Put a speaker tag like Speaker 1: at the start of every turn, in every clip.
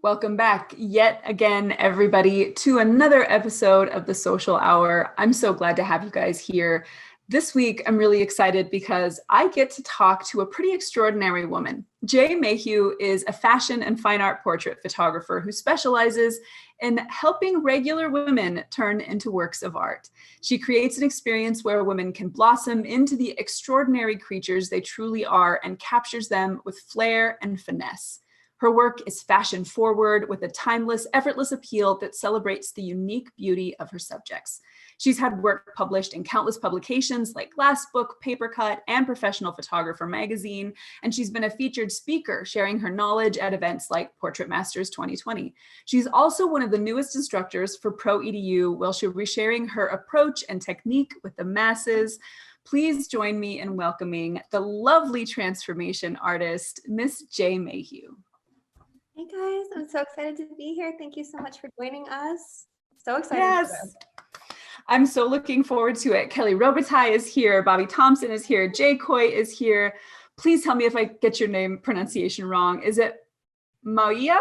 Speaker 1: Welcome back yet again, everybody, to another episode of the Social Hour. I'm so glad to have you guys here. This week, I'm really excited because I get to talk to a pretty extraordinary woman. Mayhew is a fashion and fine art portrait photographer who specializes in helping regular women turn into works of art. She creates an experience where women can blossom into the extraordinary creatures they truly are and captures them with flair and finesse. Her work is fashion forward with a timeless, effortless appeal that celebrates the unique beauty of her subjects. She's had work published in countless publications like Glass Book, Paper Cut, and Professional Photographer magazine, and she's been a featured speaker sharing her knowledge at events like Portrait Masters 2020. She's also one of the newest instructors for Pro EDU, where she'll be sharing her approach and technique with the masses. Please join me in welcoming the lovely transformation artist, Miss Mayhew.
Speaker 2: Hey guys, I'm so excited to be here. Thank you so much for joining us. So excited.
Speaker 1: Yes. I'm so looking forward to it. Kelly Robitaille is here. Bobby Thompson is here. Jay Coy is here. Please tell me if I get your name pronunciation wrong. Is it Mawia?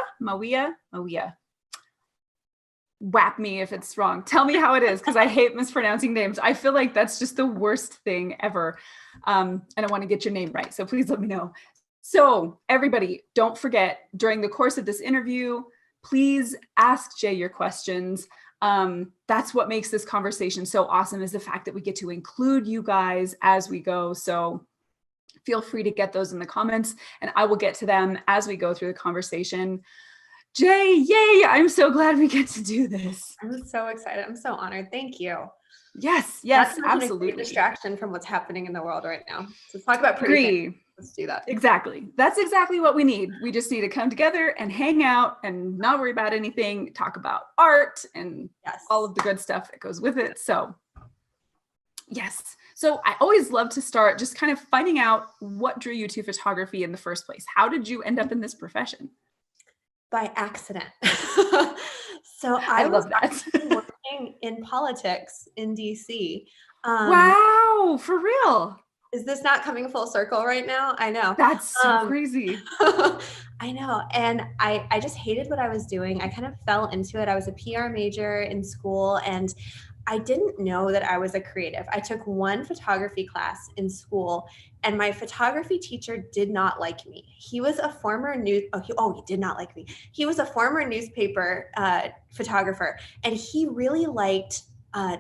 Speaker 1: Whap me if it's wrong. Tell me how it is, because I hate mispronouncing names. I feel like that's just the worst thing ever. And I want to get your name right. So please let me know. So everybody, don't forget, during the course of this interview, please ask Jay your questions. That's what makes this conversation so awesome, is the fact that we get to include you guys as we go. So feel free to get those in the comments and I will get to them as we go through the conversation. Jay, yay! I'm so glad we get to do this.
Speaker 2: I'm so excited. I'm so honored. Thank you.
Speaker 1: Yes, absolutely.
Speaker 2: A distraction from what's happening in the world right now. So let's talk about pretty things. Let's do that.
Speaker 1: Exactly. That's exactly what we need. We just need to come together and hang out and not worry about anything, talk about art and all of the good stuff that goes with it. So yes. So I always love to start just kind of finding out what drew you to photography in the first place. How did you end up in this profession?
Speaker 2: By accident. So I love that. Working in politics in DC.
Speaker 1: Wow, for real.
Speaker 2: Is this not coming full circle right now? I know.
Speaker 1: That's so crazy.
Speaker 2: I know. And I just hated what I was doing. I kind of fell into it. I was a PR major in school and I didn't know that I was a creative. I took one photography class in school and my photography teacher did not like me. He was a former he did not like me. He was a former newspaper photographer and he really liked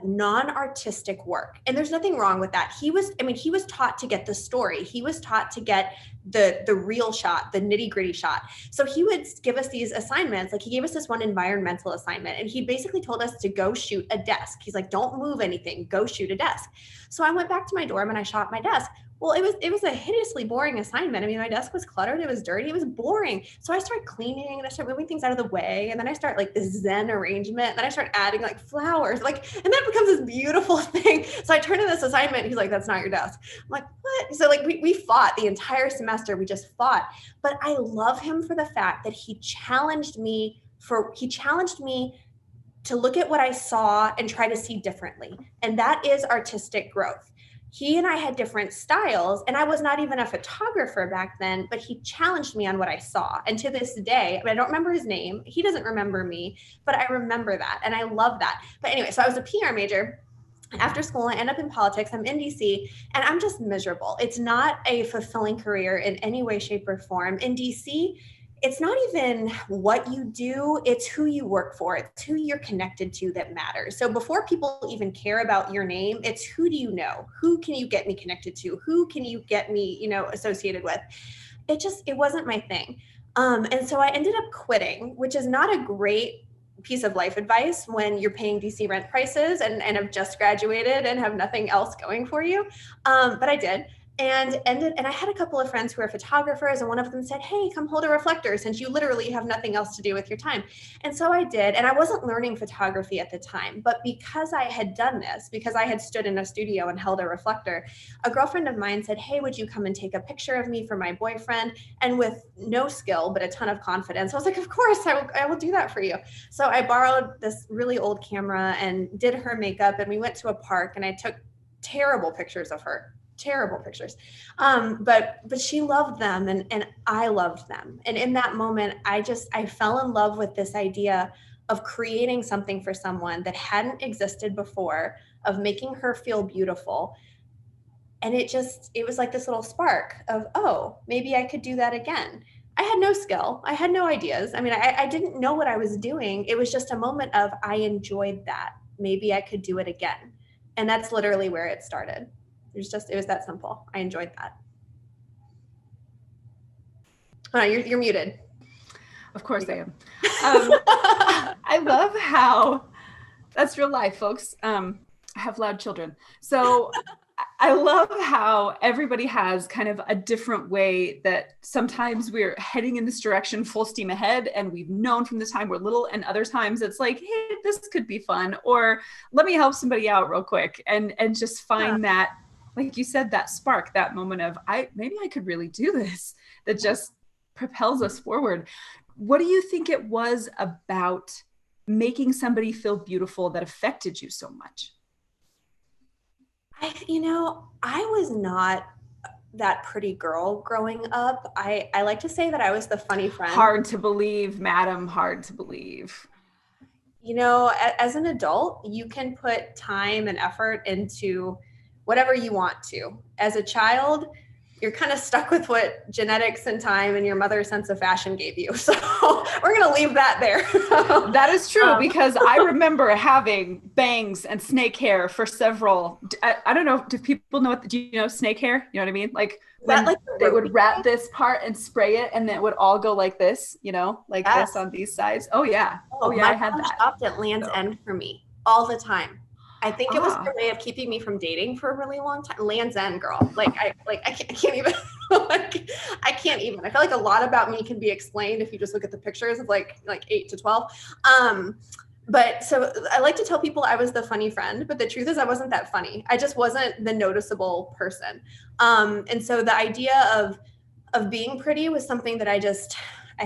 Speaker 2: non-artistic work. And there's nothing wrong with that. He was taught to get the story. He was taught to get the real shot, the nitty-gritty shot. So he would give us these assignments. Like he gave us this one environmental assignment and he basically told us to go shoot a desk. He's like, don't move anything, go shoot a desk. So I went back to my dorm and I shot my desk. Well, it was a hideously boring assignment. I mean, my desk was cluttered, it was dirty, it was boring. So I started cleaning and I started moving things out of the way. And then I start like this Zen arrangement. And then I start adding like flowers, and that becomes this beautiful thing. So I turned in this assignment. He's like, that's not your desk. I'm like, what? So like we fought the entire semester. We just fought. But I love him for the fact that he challenged me to look at what I saw and try to see differently. And that is artistic growth. He and I had different styles and I was not even a photographer back then, but he challenged me on what I saw. And to this day, I don't remember his name. He doesn't remember me, but I remember that. And I love that. But anyway, so I was a PR major. After school, I end up in politics. I'm in DC and I'm just miserable. It's not a fulfilling career in any way, shape, or form. In DC, it's not even what you do, it's who you work for. It's who you're connected to that matters. So before people even care about your name, it's who do you know? Who can you get me connected to? Who can you get me, associated with? It wasn't my thing. And so I ended up quitting, which is not a great piece of life advice when you're paying DC rent prices and have just graduated and have nothing else going for you. But I did. And I had a couple of friends who are photographers and one of them said, hey, come hold a reflector since you literally have nothing else to do with your time. And so I did. And I wasn't learning photography at the time, but because I had done this, because I had stood in a studio and held a reflector, a girlfriend of mine said, hey, would you come and take a picture of me for my boyfriend? And with no skill, but a ton of confidence, I was like, of course, I will do that for you. So I borrowed this really old camera and did her makeup and we went to a park and I took terrible pictures of her. terrible pictures. But she loved them, and I loved them. And in that moment, I fell in love with this idea of creating something for someone that hadn't existed before, of making her feel beautiful. And it was like this little spark of, oh, maybe I could do that again. I had no skill. I had no ideas. I mean, I didn't know what I was doing. It was just a moment of, I enjoyed that. Maybe I could do it again. And that's literally where it started. It was that simple. I enjoyed that. Oh, you're muted.
Speaker 1: Of course I am. I love how, that's real life, folks. I have loud children. So I love how everybody has kind of a different way that sometimes we're heading in this direction full steam ahead, and we've known from the time we're little, and other times it's like, hey, this could be fun, or let me help somebody out real quick, and just find that, like you said, that spark, that moment of, maybe I could really do this, that just propels us forward. What do you think it was about making somebody feel beautiful that affected you so much?
Speaker 2: I was not that pretty girl growing up. I like to say that I was the funny friend.
Speaker 1: Hard to believe, madam, hard to believe.
Speaker 2: As an adult, you can put time and effort into whatever you want to. As a child, you're kind of stuck with what genetics and time and your mother's sense of fashion gave you. So we're going to leave that there.
Speaker 1: That is true, because I remember having bangs and snake hair for several, I don't know, do people know do you know snake hair? You know what I mean? Like when they would wrap this part and spray it, and then it would all go like this, like this on these sides. Oh yeah. Oh yeah, I had that.
Speaker 2: Shopped at Land's End for me all the time. I think it was her way of keeping me from dating for a really long time. Land's End, girl. I can't even. I can't even. I feel like a lot about me can be explained if you just look at the pictures of like 8 to 12. But so I like to tell people I was the funny friend, but the truth is I wasn't that funny. I just wasn't the noticeable person. And so the idea of being pretty was something that I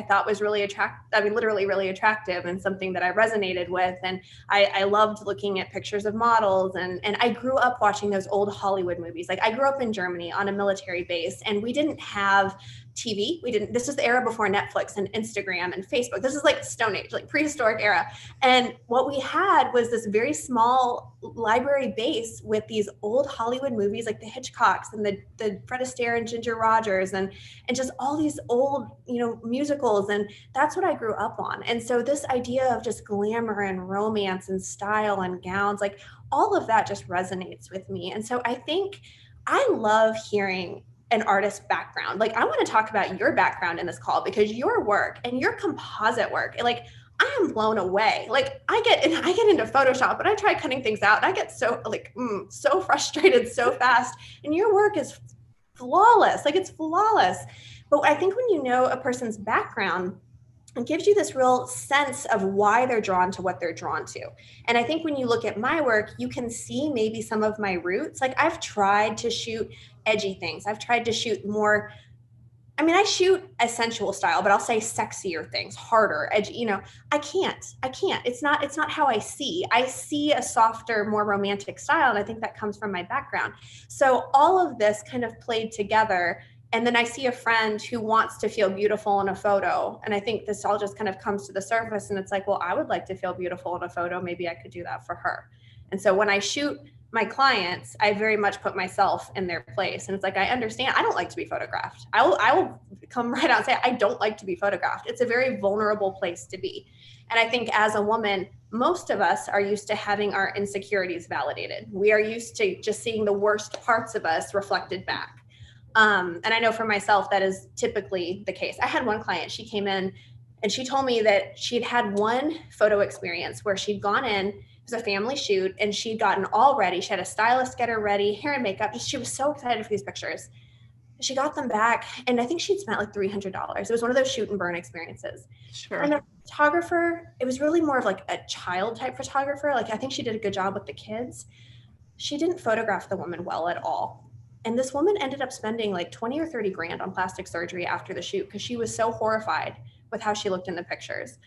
Speaker 2: thought was really literally really attractive, and something that I resonated with. And I loved looking at pictures of models, and I grew up watching those old Hollywood movies. Like I grew up in Germany on a military base, and we didn't have TV. This is the era before Netflix and Instagram and Facebook. This is like Stone Age, like prehistoric era. And what we had was this very small library base with these old Hollywood movies, like the Hitchcocks and the Fred Astaire and Ginger Rogers, and just all these old, musicals. And that's what I grew up on. And so this idea of just glamour and romance and style and gowns, like all of that just resonates with me. And so I think I love hearing an artist's background. Like I want to talk about your background in this call, because your work and your composite work, like I am blown away. Like I get into Photoshop, but I try cutting things out, and I get so so frustrated so fast. And your work is flawless. Like it's flawless. But I think when you know a person's background, it gives you this real sense of why they're drawn to what they're drawn to. And I think when you look at my work, you can see maybe some of my roots. Like I've tried to shoot edgy things. I've tried to shoot more, I shoot a sensual style, but I'll say sexier things, harder, edgy, I can't. It's not how I see. I see a softer, more romantic style. And I think that comes from my background. So all of this kind of played together. And then I see a friend who wants to feel beautiful in a photo. And I think this all just kind of comes to the surface. And it's like, well, I would like to feel beautiful in a photo. Maybe I could do that for her. And so when I shoot my clients, I very much put myself in their place. And it's like, I understand. I don't like to be photographed. I will come right out and say, I don't like to be photographed. It's a very vulnerable place to be. And I think as a woman, most of us are used to having our insecurities validated. We are used to just seeing the worst parts of us reflected back. And I know for myself, that is typically the case. I had one client, she came in and she told me that she'd had one photo experience where she'd gone in, it was a family shoot, and she'd gotten all ready. She had a stylist get her ready, hair and makeup. She was so excited for these pictures. She got them back, and I think she'd spent like $300. It was one of those shoot and burn experiences.
Speaker 1: Sure.
Speaker 2: And the photographer, it was really more of like a child type photographer. Like I think she did a good job with the kids. She didn't photograph the woman well at all. And this woman ended up spending like 20 or 30 grand on plastic surgery after the shoot because she was so horrified with how she looked in the pictures.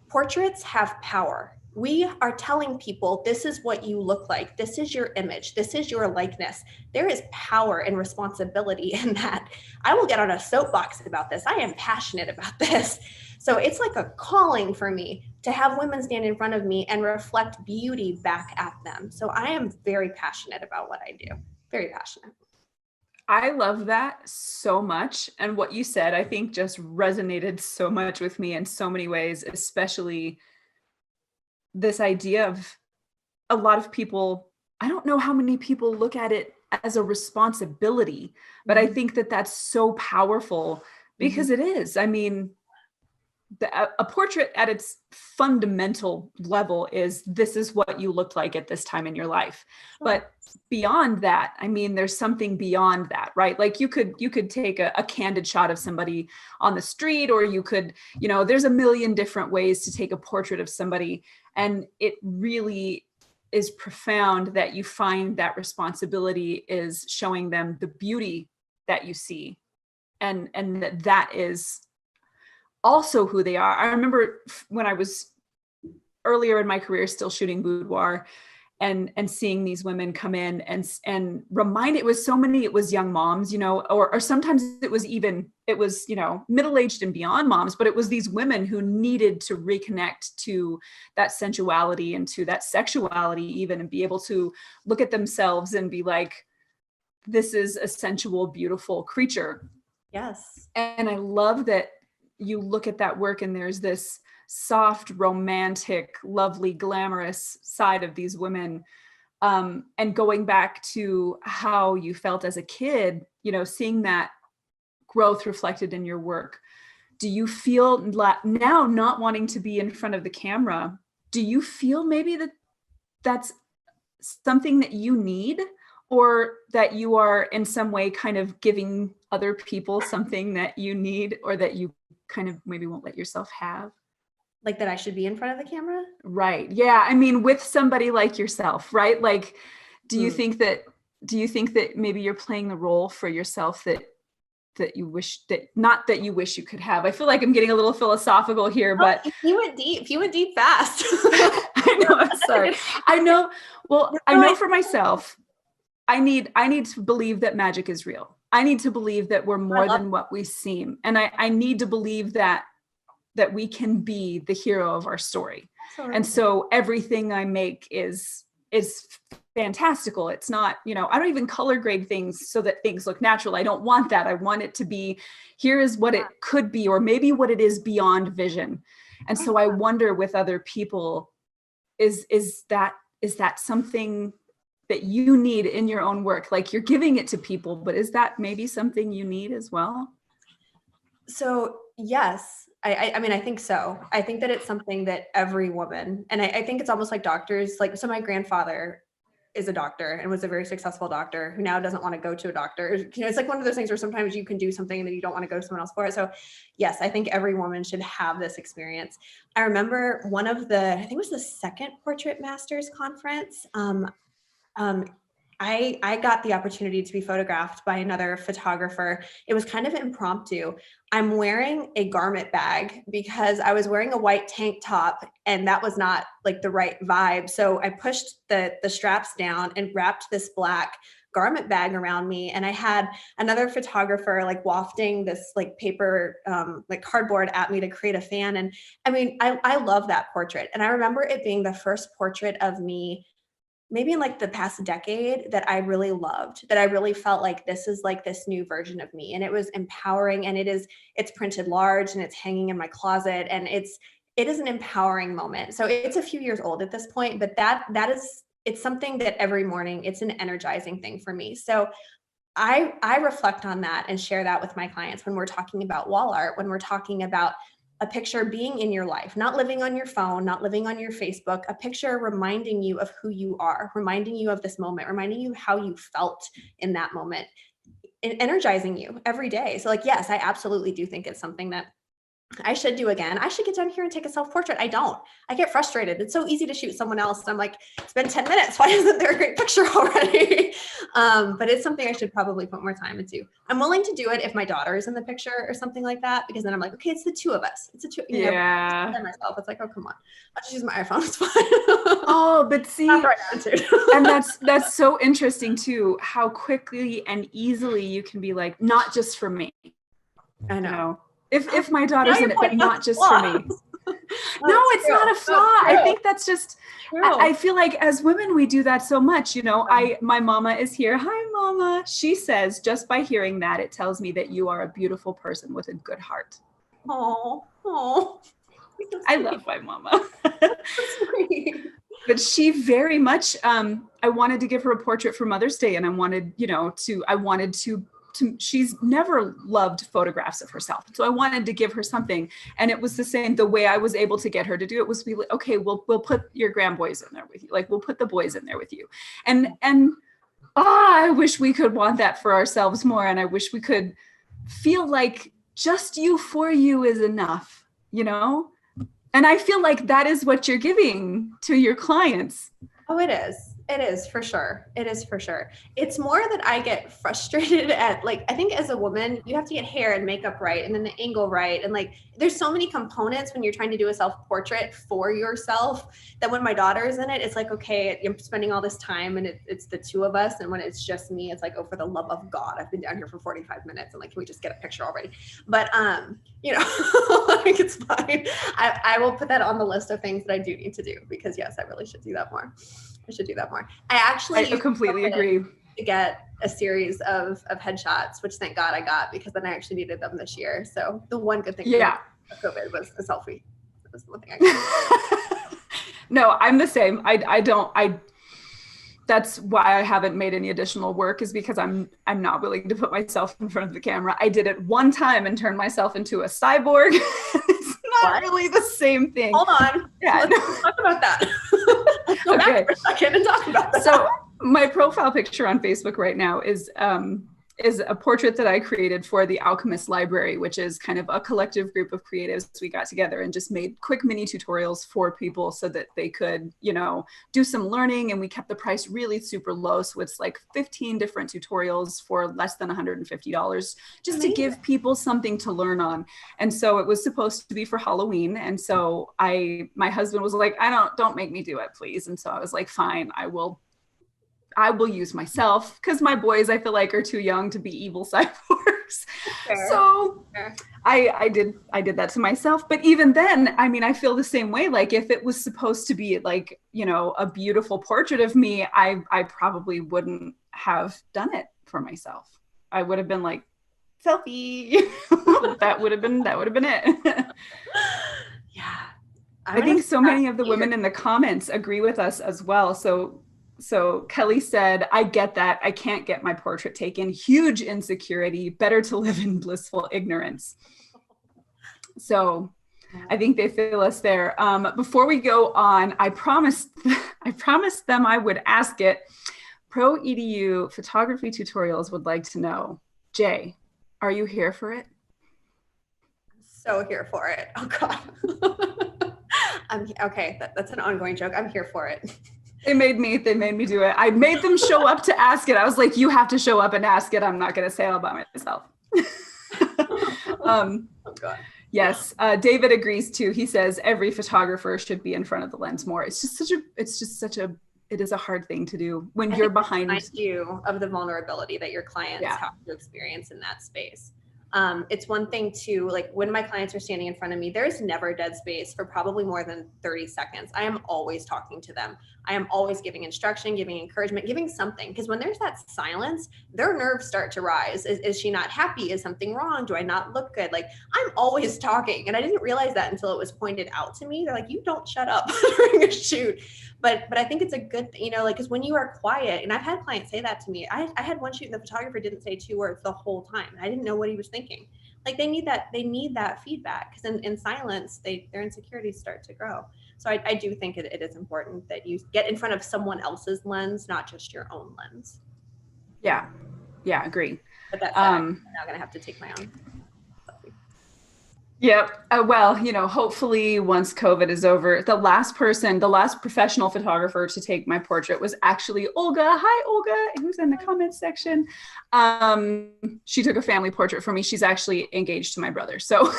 Speaker 2: Portraits have power. We are telling people, this is what you look like. This is your image. This is your likeness. There is power and responsibility in that. I will get on a soapbox about this. I am passionate about this. So it's like a calling for me to have women stand in front of me and reflect beauty back at them. So I am very passionate about what I do. Very passionate.
Speaker 1: I love that so much. And what you said, I think just resonated so much with me in so many ways, especially this idea of a lot of people, I don't know how many people look at it as a responsibility, but I think that that's so powerful because it is. I mean, a portrait at its fundamental level is this is what you looked like at this time in your life. But beyond that, I mean, there's something beyond that, right? Like you could take a candid shot of somebody on the street, or you could, there's a million different ways to take a portrait of somebody. And it really is profound that you find that responsibility is showing them the beauty that you see, and that is also who they are. I remember when I was earlier in my career still shooting boudoir and seeing these women come in and remind, it was so many, it was young moms, or sometimes it was middle-aged and beyond moms, but it was these women who needed to reconnect to that sensuality and to that sexuality even, and be able to look at themselves and be like, this is a sensual, beautiful creature.
Speaker 2: Yes.
Speaker 1: And I love that you look at that work and there's this soft, romantic, lovely, glamorous side of these women. And going back to how you felt as a kid, seeing that growth reflected in your work. Do you feel now, not wanting to be in front of the camera, do you feel maybe that's something that you need, or that you are in some way kind of giving other people something that you need, or that you kind of maybe won't let yourself have?
Speaker 2: Like that I should be in front of the camera?
Speaker 1: Right. Yeah. I mean, with somebody like yourself, right? Like, do you think that maybe you're playing the role for yourself that you wish, that not that you wish you could have? I feel like I'm getting a little philosophical here, but
Speaker 2: you went deep fast.
Speaker 1: I know, I'm sorry. I know. Well, I know for myself, I need to believe that magic is real. I need to believe that we're more than what we seem. And I need to believe that we can be the hero of our story. And so everything I make is fantastical. It's not, I don't even color grade things so that things look natural. I don't want that. I want it to be, here is what it could be, or maybe what it is beyond vision. And so I wonder with other people, is that something that you need in your own work? Like, you're giving it to people, but is that maybe something you need as well?
Speaker 2: So yes, I mean, I think so. I think that it's something that every woman, and I think it's almost like doctors, like, so my grandfather is a doctor and was a very successful doctor who now doesn't want to go to a doctor. It's like one of those things where sometimes you can do something and then you don't want to go to someone else for it. So yes, I think every woman should have this experience. I remember one of I think it was the second Portrait Masters conference. I got the opportunity to be photographed by another photographer. It was kind of impromptu. I'm wearing a garment bag because I was wearing a white tank top and that was not like the right vibe. So I pushed the straps down and wrapped this black garment bag around me. And I had another photographer like wafting this like paper, like cardboard at me to create a fan. And I mean, I love that portrait. And I remember it being the first portrait of me maybe in like the past decade that I really loved, that I really felt like this is like this new version of me. And it was empowering, and it's printed large and it's hanging in my closet, and it is an empowering moment. So it's a few years old at this point, but it's something that every morning, it's an energizing thing for me. So I reflect on that and share that with my clients when we're talking about wall art, when we're talking about a picture being in your life, not living on your phone, not living on your Facebook, a picture reminding you of who you are, reminding you of this moment, reminding you how you felt in that moment, and energizing you every day. So like, yes, I absolutely do think it's something that I should do again. I should get down here and take a self-portrait. I don't. I get frustrated. It's so easy to shoot someone else. And I'm like, it's been 10 minutes. Why isn't there a great picture already? But it's something I should probably put more time into. I'm willing to do it if my daughter is in the picture or something like that, because then I'm like, okay, it's the two of us. It's a two, you know, myself. It's like, oh, come on. I'll just use my iPhone. It's fine.
Speaker 1: Oh, but see,
Speaker 2: right
Speaker 1: and that's so interesting too, how quickly and easily you can be like, not just for me.
Speaker 2: I know.
Speaker 1: If my daughter's in it, but not just for me. No, it's not a flaw. I think that's just, I feel like as women, we do that so much, you know. My mama is here. Hi, mama. She says, just by hearing that, it tells me that you are a beautiful person with a good heart.
Speaker 2: Oh.
Speaker 1: I love my mama. But she very much, I wanted to give her a portrait for Mother's Day, and I wanted to she's never loved photographs of herself. So I wanted to give her something. And it was the same, the way I was able to get her to do it was be like, okay, we'll put your grand boys in there with you. Like, we'll put the boys in there with you. And I wish we could want that for ourselves more. And I wish we could feel like just you for you is enough, you know? And I feel like that is what you're giving to your clients.
Speaker 2: Oh, it is. It is for sure. It is for sure. It's more that I get frustrated at, like, I think as a woman, you have to get hair and makeup right, and then the angle right. And like, there's so many components when you're trying to do a self-portrait for yourself that when my daughter is in it, it's like, okay, I'm spending all this time and it's the two of us. And when it's just me, it's like, oh, for the love of God, I've been down here for 45 minutes. I'm like, can we just get a picture already? But, you know, like, it's fine. I will put that on the list of things that I do need to do, because yes, I really should do that more. I should do that more. I
Speaker 1: completely agree.
Speaker 2: To get a series of headshots, which thank God I got, because then I actually needed them this year. So the one good thing of COVID was a selfie. That was the one thing I got.
Speaker 1: No, I'm the same. That's why I haven't made any additional work, is because I'm not willing to put myself in front of the camera. I did it one time and turned myself into a cyborg. It's not really the same thing.
Speaker 2: Hold on. Yeah, let's talk about that. Go back for a second and talk about that.
Speaker 1: So my profile picture on Facebook right now is a portrait that I created for the Alchemist Library, which is kind of a collective group of creatives. We got together and just made quick mini tutorials for people so that they could, you know, do some learning. And we kept the price really super low. So it's like 15 different tutorials for less than $150, just to give people something to learn on. And so it was supposed to be for Halloween. And so my husband was like, don't make me do it, please. And so I was like, fine, I will use myself, because my boys, I feel like, are too young to be evil cyborgs. Fair. So fair. I did that to myself. But even then, I mean, I feel the same way. Like, if it was supposed to be like, you know, a beautiful portrait of me, I probably wouldn't have done it for myself. I would have been like, selfie. that would have been it.
Speaker 2: Yeah.
Speaker 1: I think so many of the women in the comments agree with us as well. So Kelly said, I get that. I can't get my portrait taken. Huge insecurity. Better to live in blissful ignorance. So I think they feel us there. Before we go on, I promised them I would ask it. Pro EDU photography tutorials would like to know, Jay, are you here for it?
Speaker 2: So here for it. Oh God. Okay. That's an ongoing joke. I'm here for it.
Speaker 1: They made me do it. I made them show up to ask it. I was like, you have to show up and ask it. I'm not going to say it all by myself.
Speaker 2: Oh God.
Speaker 1: Yes. David agrees too. He says every photographer should be in front of the lens more. It is a hard thing to do when you're behind
Speaker 2: you of the vulnerability that your clients have to experience in that space. It's one thing to, like, when my clients are standing in front of me, there's never dead space for probably more than 30 seconds. I am always talking to them. I am always giving instruction, giving encouragement, giving something. Because when there's that silence, their nerves start to rise. Is she not happy? Is something wrong? Do I not look good? Like, I'm always talking. And I didn't realize that until it was pointed out to me. They're like, you don't shut up during a shoot. But I think it's a good thing, you know, like, because when you are quiet, and I've had clients say that to me. I had one shoot and the photographer didn't say 2 words the whole time. I didn't know what he was thinking. Like, they need that feedback, because in silence, their insecurities start to grow. So I do think it is important that you get in front of someone else's lens, not just your own lens.
Speaker 1: Yeah, agree.
Speaker 2: But that's I'm now gonna have to take my own.
Speaker 1: Yep. Well, hopefully once COVID is over, the last professional photographer to take my portrait was actually Olga. Hi, Olga, who's in the comments section. She took a family portrait for me. She's actually engaged to my brother. So,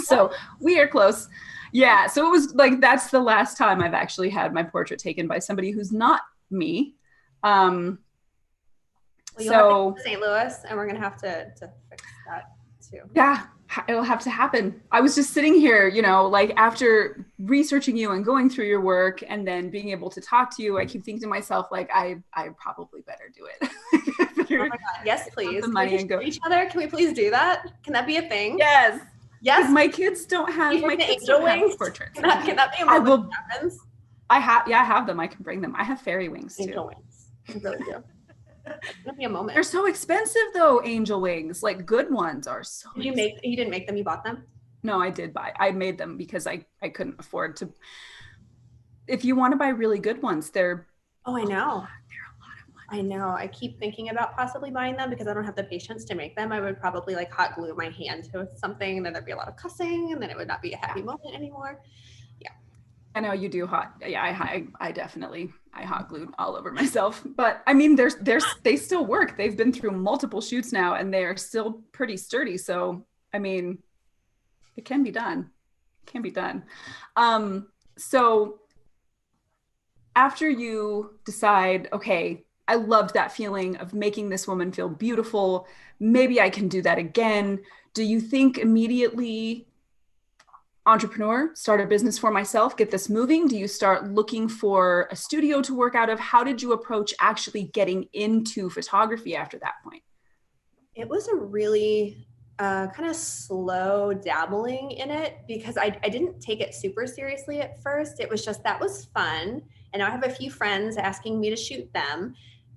Speaker 1: so we are close. Yeah. So it was like, that's the last time I've actually had my portrait taken by somebody who's not me. Um,
Speaker 2: Well, you'll have to go
Speaker 1: so
Speaker 2: to St. Louis, and we're gonna have to fix that too.
Speaker 1: yeah, it'll have to happen. I was just sitting here, like after researching you and going through your work and then being able to talk to you, I keep thinking to myself, like, I probably better do it.
Speaker 2: Oh my God. Yes, please.
Speaker 1: The
Speaker 2: Can
Speaker 1: money
Speaker 2: we
Speaker 1: and go.
Speaker 2: each other? Can we please do that? Can that be a thing?
Speaker 1: Yes.
Speaker 2: Yes.
Speaker 1: My kids don't have
Speaker 2: angel wings
Speaker 1: portraits.
Speaker 2: Can that be a
Speaker 1: I
Speaker 2: moment
Speaker 1: will.
Speaker 2: that happens?
Speaker 1: I have them. I can bring them. I have fairy wings too.
Speaker 2: Angel wings. I really do. It's gonna be a moment.
Speaker 1: They're so expensive though, angel wings. Like good ones are so
Speaker 2: you didn't make them, you bought them?
Speaker 1: No, I made them because I couldn't afford to. If you want to buy really good ones, they're
Speaker 2: Oh, I know.
Speaker 1: They're a lot of money.
Speaker 2: I know. I keep thinking about possibly buying them because I don't have the patience to make them. I would probably like hot glue my hand to something, and then there'd be a lot of cussing, and then it would not be a happy moment anymore. Yeah.
Speaker 1: I know you do hot. Yeah, I definitely hot glued all over myself. But I mean, they still work. They've been through multiple shoots now, and they are still pretty sturdy. So I mean, it can be done. It can be done. So after you decide, okay, I loved that feeling of making this woman feel beautiful. Maybe I can do that again. Do you think immediately entrepreneur, start a business for myself, get this moving? Do you start looking for a studio to work out of? How did you approach actually getting into photography after that point?
Speaker 2: It was a really kind of slow dabbling in it because I didn't take it super seriously at first. It was just that was fun. And now I have a few friends asking me to shoot them.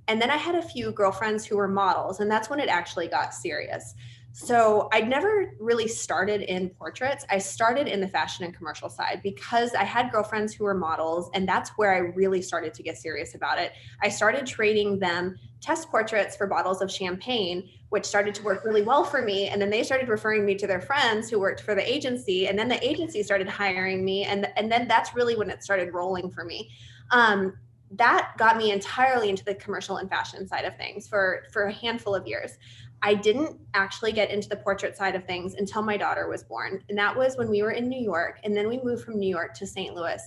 Speaker 2: And then I had a few girlfriends who were models, and that's when it actually got serious. So I'd never really started in portraits. I started in the fashion and commercial side because I had girlfriends who were models, and that's where I really started to get serious about it. I started trading them test portraits for bottles of champagne, which started to work really well for me. And then they started referring me to their friends who worked for the agency. And then the agency started hiring me. And then that's really when it started rolling for me. That got me entirely into the commercial and fashion side of things for a handful of years. I didn't actually get into the portrait side of things until my daughter was born. And that was when we were in New York. And then we moved from New York to St. Louis.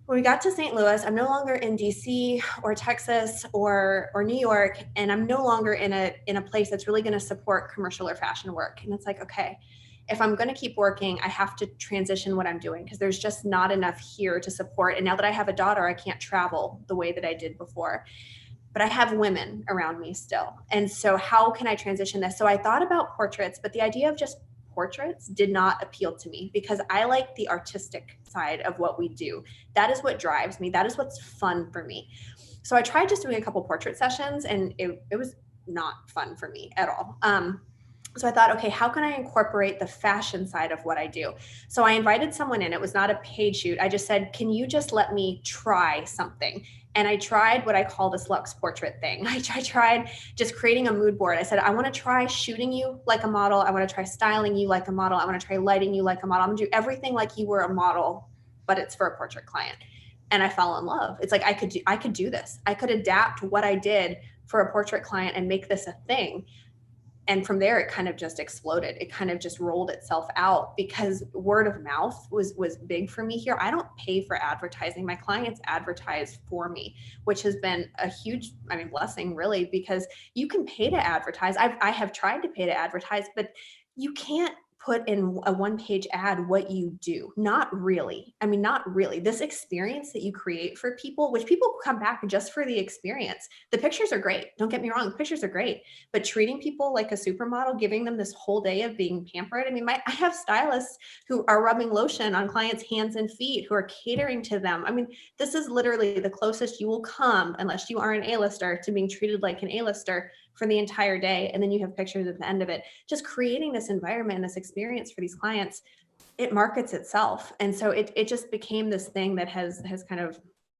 Speaker 2: When we got to St. Louis, I'm no longer in DC or Texas or New York, and I'm no longer in a place that's really going to support commercial or fashion work. And it's like, okay, if I'm going to keep working, I have to transition what I'm doing because there's just not enough here to support. And now that I have a daughter, I can't travel the way that I did before. But I have women around me still. And so how can I transition this? So I thought about portraits, but the idea of just portraits did not appeal to me because I like the artistic side of what we do. That is what drives me. That is what's fun for me. So I tried just doing a couple portrait sessions, and it was not fun for me at all. So I thought, okay, how can I incorporate the fashion side of what I do? So I invited someone in. It was not a paid shoot. I just said, can you just let me try something? And I tried what I call this luxe portrait thing. I tried just creating a mood board. I said, I want to try shooting you like a model. I want to try styling you like a model. I want to try lighting you like a model. I'm going to do everything like you were a model, but it's for a portrait client. And I fell in love. It's like, I could do this. I could adapt what I did for a portrait client and make this a thing. And from there, it kind of just exploded. It kind of just rolled itself out because word of mouth was big for me here. I don't pay for advertising. My clients advertise for me, which has been a huge, blessing really, because you can pay to advertise. I have tried to pay to advertise, but you can't put in a one-page ad what you do. Not really. Not really. This experience that you create for people, which people come back just for the experience. The pictures are great. Don't get me wrong. The pictures are great. But treating people like a supermodel, giving them this whole day of being pampered. I have stylists who are rubbing lotion on clients' hands and feet, who are catering to them. This is literally the closest you will come, unless you are an A-lister, to being treated like an A-lister for the entire day. And then you have pictures at the end of it. Just creating this environment and this experience for these clients, it markets itself. And so it just became this thing that has kind of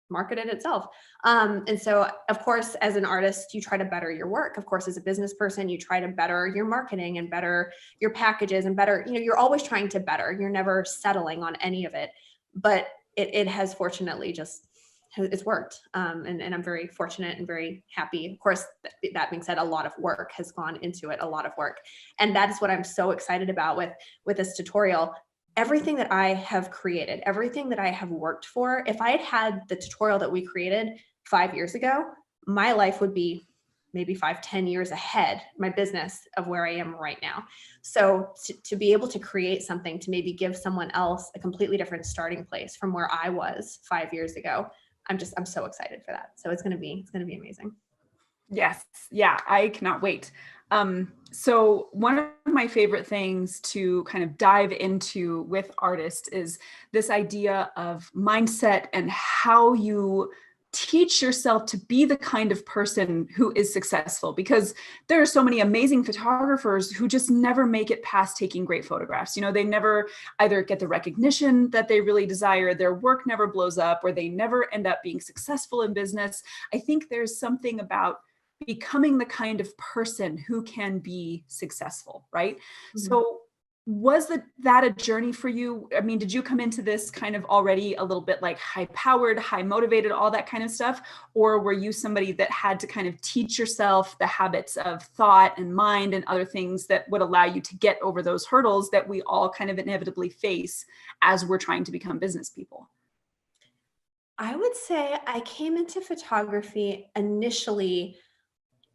Speaker 2: marketed itself. And so, of course, as an artist, you try to better your work. Of course, as a business person, you try to better your marketing and better your packages and better, you're always trying to better. You're never settling on any of it. But it has fortunately just, it's worked. And I'm very fortunate and very happy. Of course, that being said, a lot of work has gone into it, a lot of work. And that is what I'm so excited about with this tutorial. Everything that I have created, everything that I have worked for, if I had had the tutorial that we created 5 years ago, my life would be maybe 5-10 years ahead, my business, of where I am right now. So to be able to create something to maybe give someone else a completely different starting place from where I was 5 years ago, I'm so excited for that. So it's going to be amazing.
Speaker 1: Yes. Yeah, I cannot wait. So one of my favorite things to kind of dive into with artists is this idea of mindset and how you teach yourself to be the kind of person who is successful, because there are so many amazing photographers who just never make it past taking great photographs. They never either get the recognition that they really desire, their work never blows up, or they never end up being successful in business. I think there's something about becoming the kind of person who can be successful, right? Mm-hmm. So was that a journey for you? I mean, did you come into this kind of already a little bit like high powered, high motivated, all that kind of stuff? Or were you somebody that had to kind of teach yourself the habits of thought and mind and other things that would allow you to get over those hurdles that we all kind of inevitably face as we're trying to become business people?
Speaker 2: I would say I came into photography initially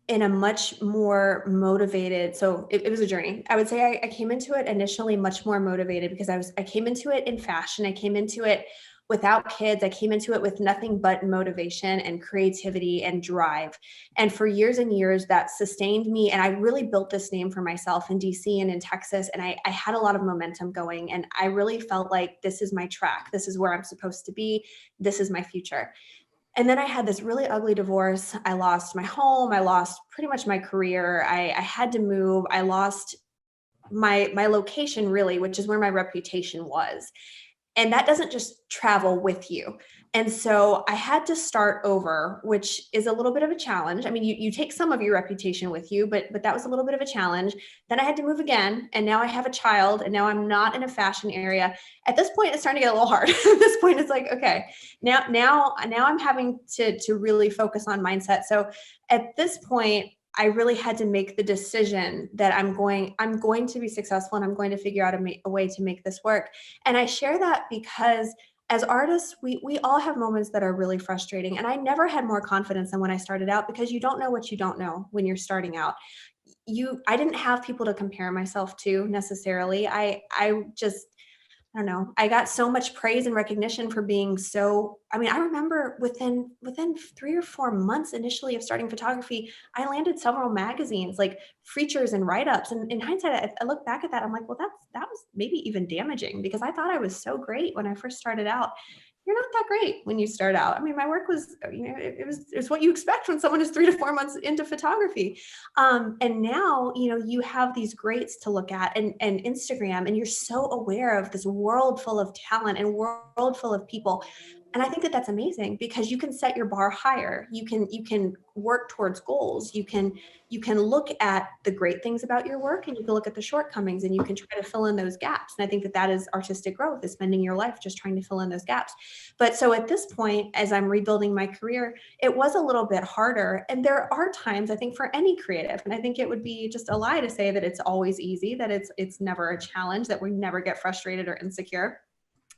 Speaker 2: in a much more motivated, so it was a journey. I would say I came into it initially much more motivated because I came into it in fashion. I came into it without kids. I came into it with nothing but motivation and creativity and drive. And for years and years, that sustained me. And I really built this name for myself in DC and in Texas. And I had a lot of momentum going. And I really felt like this is my track. This is where I'm supposed to be. This is my future. And then I had this really ugly divorce. I lost my home. I lost pretty much my career. I had to move. I lost my location, really, which is where my reputation was. And that doesn't just travel with you. And so I had to start over, which is a little bit of a challenge. I mean, you take some of your reputation with you, but that was a little bit of a challenge. Then I had to move again. And now I have a child, and now I'm not in a fashion area. At this point, it's starting to get a little hard. At this point, it's like, okay, now I'm having to really focus on mindset. So at this point, I really had to make the decision that I'm going to be successful, and I'm going to figure out a way to make this work. And I share that because as artists, we all have moments that are really frustrating. And I never had more confidence than when I started out, because you don't know what you don't know when you're starting out. I didn't have people to compare myself to necessarily. I don't know. I got so much praise and recognition for being so, I mean, I remember within 3 or 4 months initially of starting photography, I landed several magazines, like features and write-ups. And in hindsight, I look back at that, I'm like, well, that was maybe even damaging, because I thought I was so great when I first started out. You're not that great when you start out. I mean, my work was, it's what you expect when someone is 3 to 4 months into photography. And now, you have these greats to look at and Instagram, and you're so aware of this world full of talent and world full of people. And I think that that's amazing, because you can set your bar higher. You can work towards goals. You can look at the great things about your work, and you can look at the shortcomings, and you can try to fill in those gaps. And I think that is artistic growth, is spending your life just trying to fill in those gaps. But so at this point, as I'm rebuilding my career, it was a little bit harder. And there are times, I think, for any creative, and I think it would be just a lie to say that it's always easy, that it's never a challenge, that we never get frustrated or insecure.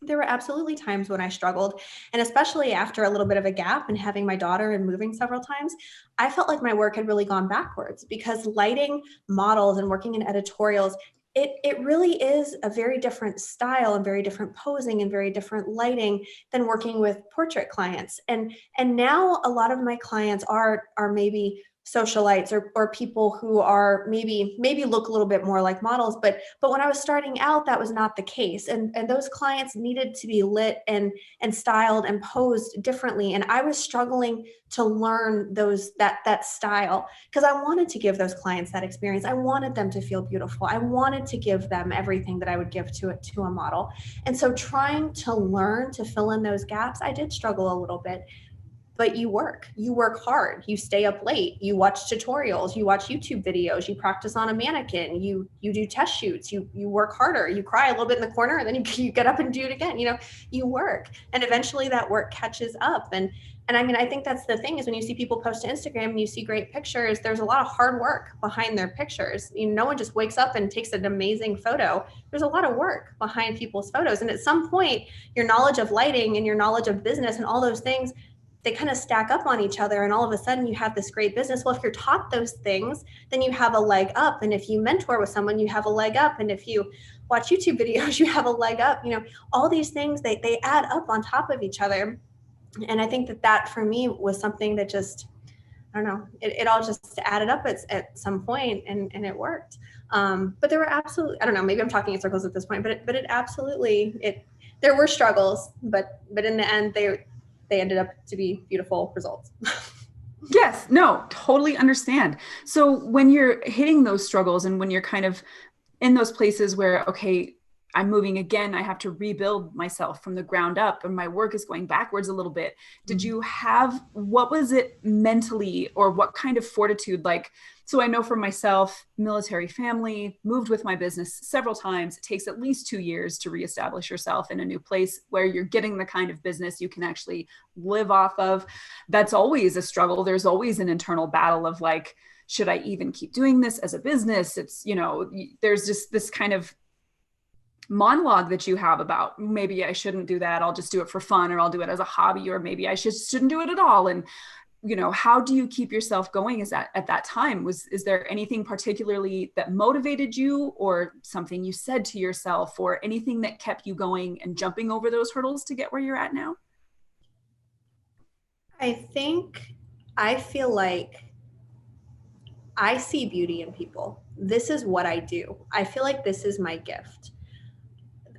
Speaker 2: There were absolutely times when I struggled. And especially after a little bit of a gap and having my daughter and moving several times, I felt like my work had really gone backwards, because lighting models and working in editorials, it really is a very different style and very different posing and very different lighting than working with portrait clients. And now a lot of my clients are maybe socialites or people who are maybe look a little bit more like models, but when I was starting out, that was not the case, and those clients needed to be lit and styled and posed differently, and I was struggling to learn that style, because I wanted to give those clients that experience. I wanted them to feel beautiful. I wanted to give them everything that I would give to a model, and so trying to learn to fill in those gaps, I did struggle a little bit. But you work hard, you stay up late, you watch tutorials, you watch YouTube videos, you practice on a mannequin, you do test shoots, you work harder, you cry a little bit in the corner, and then you get up and do it again. You work, and eventually that work catches up. And I mean, I think that's the thing, is when you see people post to Instagram and you see great pictures, there's a lot of hard work behind their pictures. No one just wakes up and takes an amazing photo. There's a lot of work behind people's photos, and at some point your knowledge of lighting and your knowledge of business and all those things, they kind of stack up on each other, and all of a sudden you have this great business. Well, if you're taught those things, then you have a leg up. And if you mentor with someone, you have a leg up. And if you watch YouTube videos, you have a leg up. All these things, they add up on top of each other. And I think that for me was something that just, I don't know, it all just added up at some point, and it worked. But there were absolutely, I don't know, maybe I'm talking in circles at this point, but it absolutely, there were struggles, but in the end, they ended up to be beautiful results.
Speaker 1: Yes, no, totally understand. So when you're hitting those struggles, and when you're kind of in those places where, okay, I'm moving again, I have to rebuild myself from the ground up, and my work is going backwards a little bit. Did you what was it mentally, or what kind of fortitude? Like, so I know for myself, military family, moved with my business several times. It takes at least 2 years to reestablish yourself in a new place where you're getting the kind of business you can actually live off of. That's always a struggle. There's always an internal battle of like, should I even keep doing this as a business? It's, there's just this kind of monologue that you have about, maybe I shouldn't do that. I'll just do it for fun, or I'll do it as a hobby, or maybe I shouldn't do it at all. And how do you keep yourself going? Is that at that time, is there anything particularly that motivated you, or something you said to yourself, or anything that kept you going and jumping over those hurdles to get where you're at now?
Speaker 2: I feel like I see beauty in people. This is what I do. I feel like this is my gift.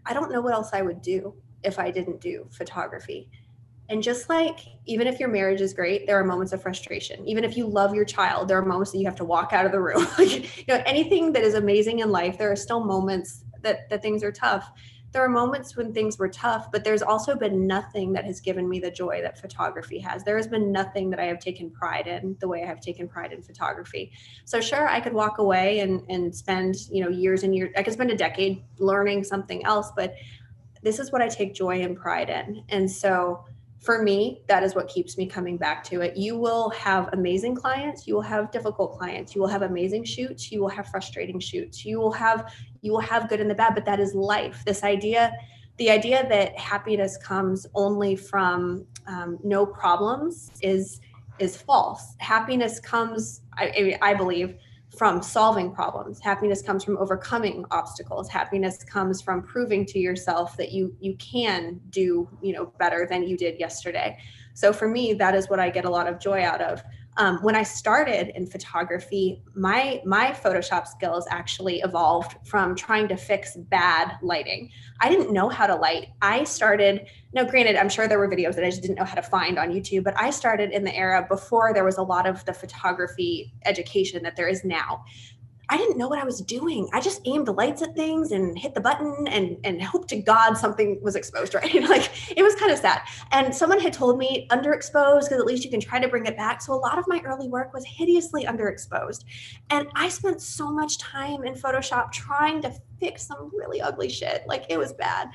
Speaker 2: I don't know what else I would do if I didn't do photography. And just like, even if your marriage is great, there are moments of frustration. Even if you love your child, there are moments that you have to walk out of the room. Anything that is amazing in life, there are still moments that things are tough. There are moments when things were tough, but there's also been nothing that has given me the joy that photography has. There has been nothing that I have taken pride in the way I have taken pride in photography. So sure, I could walk away and spend, years and years. I could spend a decade learning something else, but this is what I take joy and pride in. And so for me, that is what keeps me coming back to it. You will have amazing clients. You will have difficult clients. You will have amazing shoots. You will have frustrating shoots. You will have good and the bad, but that is life. The idea that happiness comes only from no problems is false. Happiness comes, I believe, from solving problems. Happiness comes from overcoming obstacles. Happiness comes from proving to yourself that you can do, better than you did yesterday. So for me, that is what I get a lot of joy out of. When I started in photography, my Photoshop skills actually evolved from trying to fix bad lighting. I didn't know how to light. Now granted, I'm sure there were videos that I just didn't know how to find on YouTube, but I started in the era before there was a lot of the photography education that there is now. I didn't know what I was doing. I just aimed the lights at things and hit the button and hoped to God something was exposed, right? It was kind of sad. And someone had told me underexposed, because at least you can try to bring it back. So a lot of my early work was hideously underexposed. And I spent so much time in Photoshop trying to fix some really ugly shit. It was bad.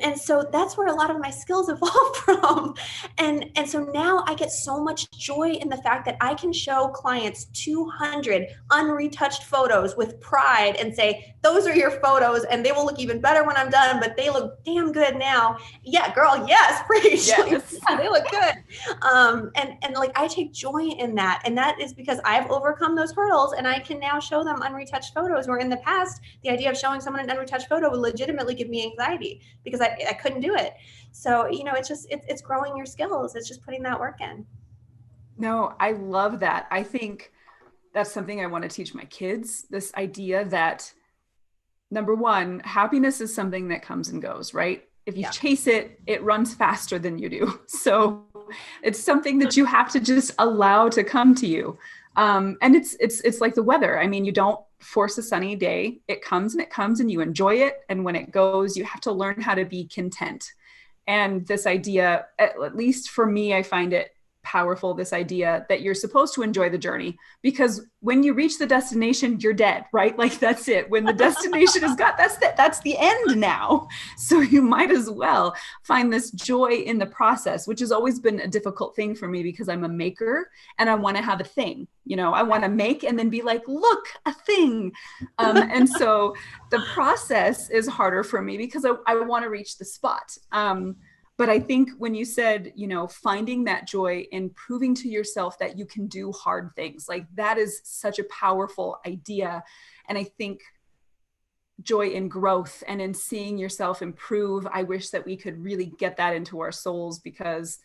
Speaker 2: And so that's where a lot of my skills evolved from. And so now I get so much joy in the fact that I can show clients 200 unretouched photos with pride and say, those are your photos, and they will look even better when I'm done, but they look damn good now. Yeah, girl, yes, preach.
Speaker 1: Yes.
Speaker 2: Yeah, they look good. And I take joy in that. And that is because I've overcome those hurdles, and I can now show them unretouched photos, where in the past, the idea of showing someone an unretouched photo would legitimately give me anxiety, because I couldn't do it. So, it's growing your skills. It's just putting that work in.
Speaker 1: No, I love that. I think that's something I want to teach my kids, this idea that number one, happiness is something that comes and goes, right? If you
Speaker 2: Yeah.
Speaker 1: chase it, it runs faster than you do. So it's something that you have to just allow to come to you. And it's like the weather. I mean, you don't force a sunny day. It comes and you enjoy it. And when it goes, you have to learn how to be content. And this idea, at least for me, I find it powerful, this idea that you're supposed to enjoy the journey, because when you reach the destination, you're dead, right? Like that's it. When the destination is got, that's the end now. So you might as well find this joy in the process, which has always been a difficult thing for me because I'm a maker and I want to have a thing. I want to make and then be like, look, a thing. And so the process is harder for me because I want to reach the spot. But I think when you said, finding that joy in proving to yourself that you can do hard things, like that is such a powerful idea. And I think joy in growth and in seeing yourself improve, I wish that we could really get that into our souls, because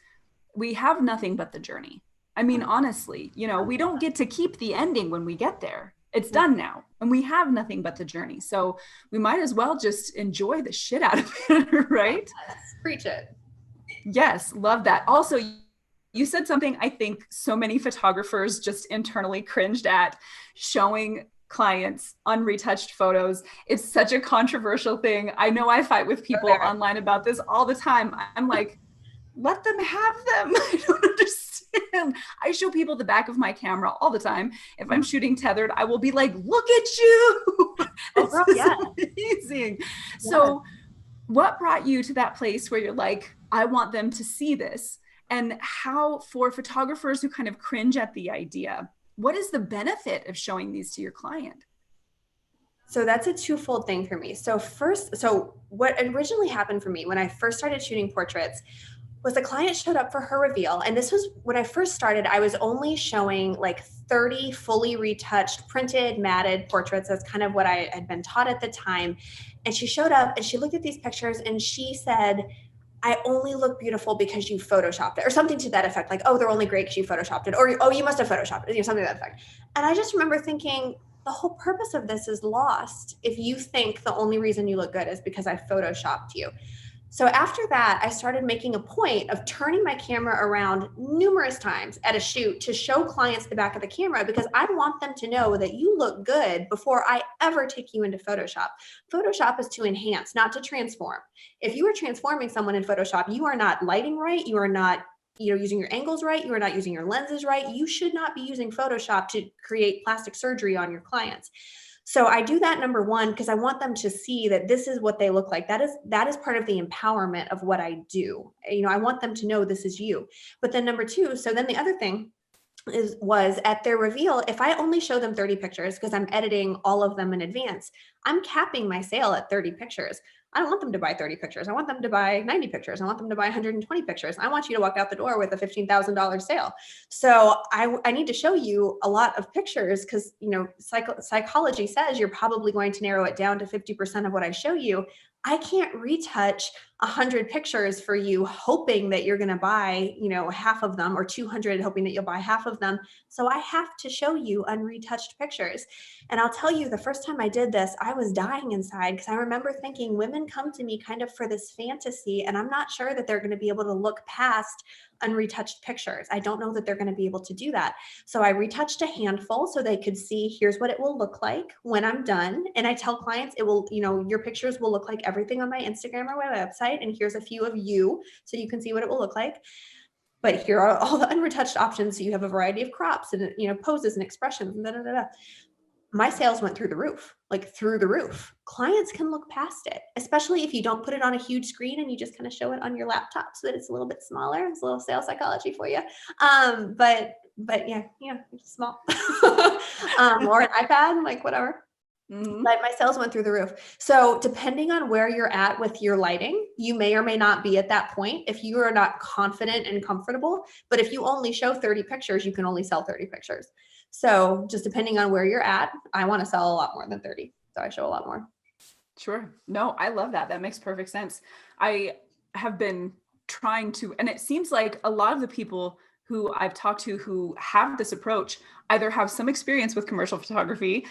Speaker 1: we have nothing but the journey. I mean, honestly, we don't get to keep the ending when we get there. It's done now, and we have nothing but the journey. So we might as well just enjoy the shit out of it, right?
Speaker 2: Yes, preach it.
Speaker 1: Yes, love that. Also, you said something I think so many photographers just internally cringed at: showing clients unretouched photos. It's such a controversial thing. I know I fight with people online about this all the time. I'm like, let them have them. I don't understand. I show people the back of my camera all the time. If I'm shooting tethered, I will be like, look at you. This is amazing. Yeah. So what brought you to that place where you're like, I want them to see this? And how, for photographers who kind of cringe at the idea, what is the benefit of showing these to your client?
Speaker 2: So that's a twofold thing for me. So what originally happened for me when I first started shooting portraits was the client showed up for her reveal. And this was when I first started, I was only showing like 30 fully retouched, printed, matted portraits. That's kind of what I had been taught at the time. And she showed up and she looked at these pictures and she said, I only look beautiful because you photoshopped it, or something to that effect. Like, oh, they're only great because you photoshopped it, or, oh, you must have photoshopped it, something to that effect. And I just remember thinking, the whole purpose of this is lost if you think the only reason you look good is because I photoshopped you. So after that, I started making a point of turning my camera around numerous times at a shoot to show clients the back of the camera, because I want them to know that you look good before I ever take you into Photoshop. Photoshop is to enhance, not to transform. If you are transforming someone in Photoshop, you are not lighting right, you are not using your angles right, you are not using your lenses right. You should not be using Photoshop to create plastic surgery on your clients. So I do that, number one, because I want them to see that this is what they look like. That is part of the empowerment of what I do. I want them to know this is you. But then number two, so then the other thing was at their reveal, if I only show them 30 pictures because I'm editing all of them in advance, I'm capping my sale at 30 pictures. I don't want them to buy 30 pictures. I want them to buy 90 pictures. I want them to buy 120 pictures. I want you to walk out the door with a $15,000 sale. So I need to show you a lot of pictures because, psychology says you're probably going to narrow it down to 50% of what I show you. I can't retouch 100 pictures for you hoping that you're going to buy, half of them, or 200 hoping that you'll buy half of them. So I have to show you unretouched pictures. And I'll tell you, the first time I did this, I was dying inside because I remember thinking women come to me kind of for this fantasy, and I'm not sure that they're going to be able to look past unretouched pictures. I don't know that they're going to be able to do that. So I retouched a handful so they could see, here's what it will look like when I'm done. And I tell clients it will, your pictures will look like everything on my Instagram or my website. And here's a few of you so you can see what it will look like. But here are all the unretouched options. So you have a variety of crops and, poses and expressions and da-da-da-da. My sales went through the roof, like through the roof. Clients can look past it, especially if you don't put it on a huge screen and you just kind of show it on your laptop so that it's a little bit smaller. It's a little sales psychology for you. But yeah, it's small. Or an iPad, like whatever. Mm-hmm. But my sales went through the roof. So depending on where you're at with your lighting, you may or may not be at that point if you are not confident and comfortable. But if you only show 30 pictures, you can only sell 30 pictures. So just depending on where you're at, I want to sell a lot more than 30. So I show a lot more.
Speaker 1: Sure. No, I love that. That makes perfect sense. I have been trying to, and it seems like a lot of the people who I've talked to who have this approach either have some experience with commercial photography,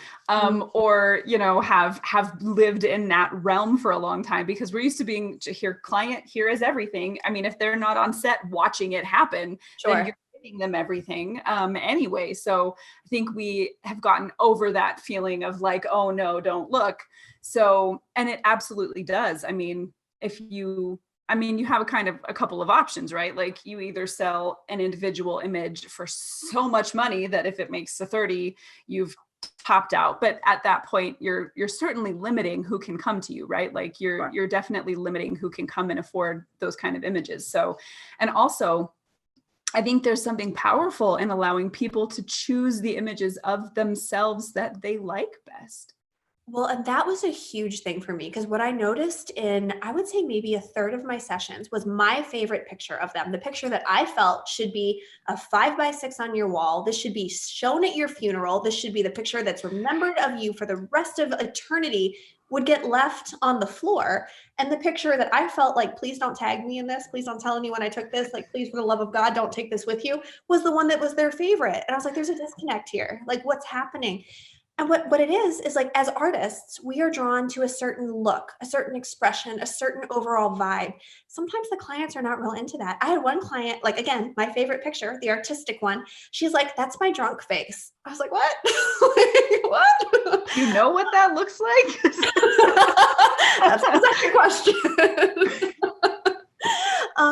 Speaker 1: or, you know, have lived in that realm for a long time, because we're used to being here, client, here is everything. I mean, if they're not on set watching it happen, then you're giving them everything anyway. So I think we have gotten over that feeling of like, oh no, don't look. So, and it absolutely does. I mean, you have a couple of options, right? Like you either sell an individual image for so much money that if it makes a 30, you've topped out. But at that point, you're certainly limiting who can come to you, right? Like you're definitely limiting who can come and afford those kind of images. So, and also, I think there's something powerful in allowing people to choose the images of themselves that they like best.
Speaker 2: Well, and that was a huge thing for me because what I noticed in, I would say maybe a third of my sessions was my favorite picture of them. The picture that I felt should be a 5x6 on your wall. This should be shown at your funeral. This should be the picture that's remembered of you for the rest of eternity, would get left on the floor. And the picture that I felt like, please don't tag me in this. Please don't tell anyone I took this. Like, please, for the love of God, don't take this with you, was the one that was their favorite. And I was like, there's a disconnect here. Like, what's happening? And what it is like, as artists, we are drawn to a certain look, a certain expression, a certain overall vibe. Sometimes the clients are not real into that. I had one client, like, again, my favorite picture, the artistic one. She's like, that's my drunk face. I was like, what? Like, what?
Speaker 1: You know what that looks like?
Speaker 2: That's the second question.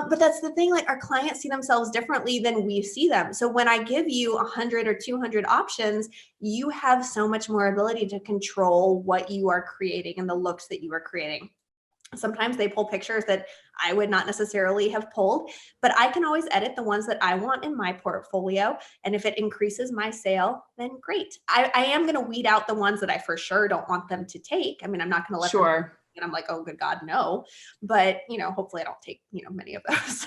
Speaker 2: But that's the thing, like our clients see themselves differently than we see them. So when I give you 100 or 200 options, you have so much more ability to control what you are creating and the looks that you are creating. Sometimes they pull pictures that I would not necessarily have pulled, but I can always edit the ones that I want in my portfolio. And if it increases my sale, then great. I am going to weed out the ones that I for sure don't want them to take. I mean, I'm not going to let them. And I'm like, oh, good God, no. But, hopefully I don't take, many of those.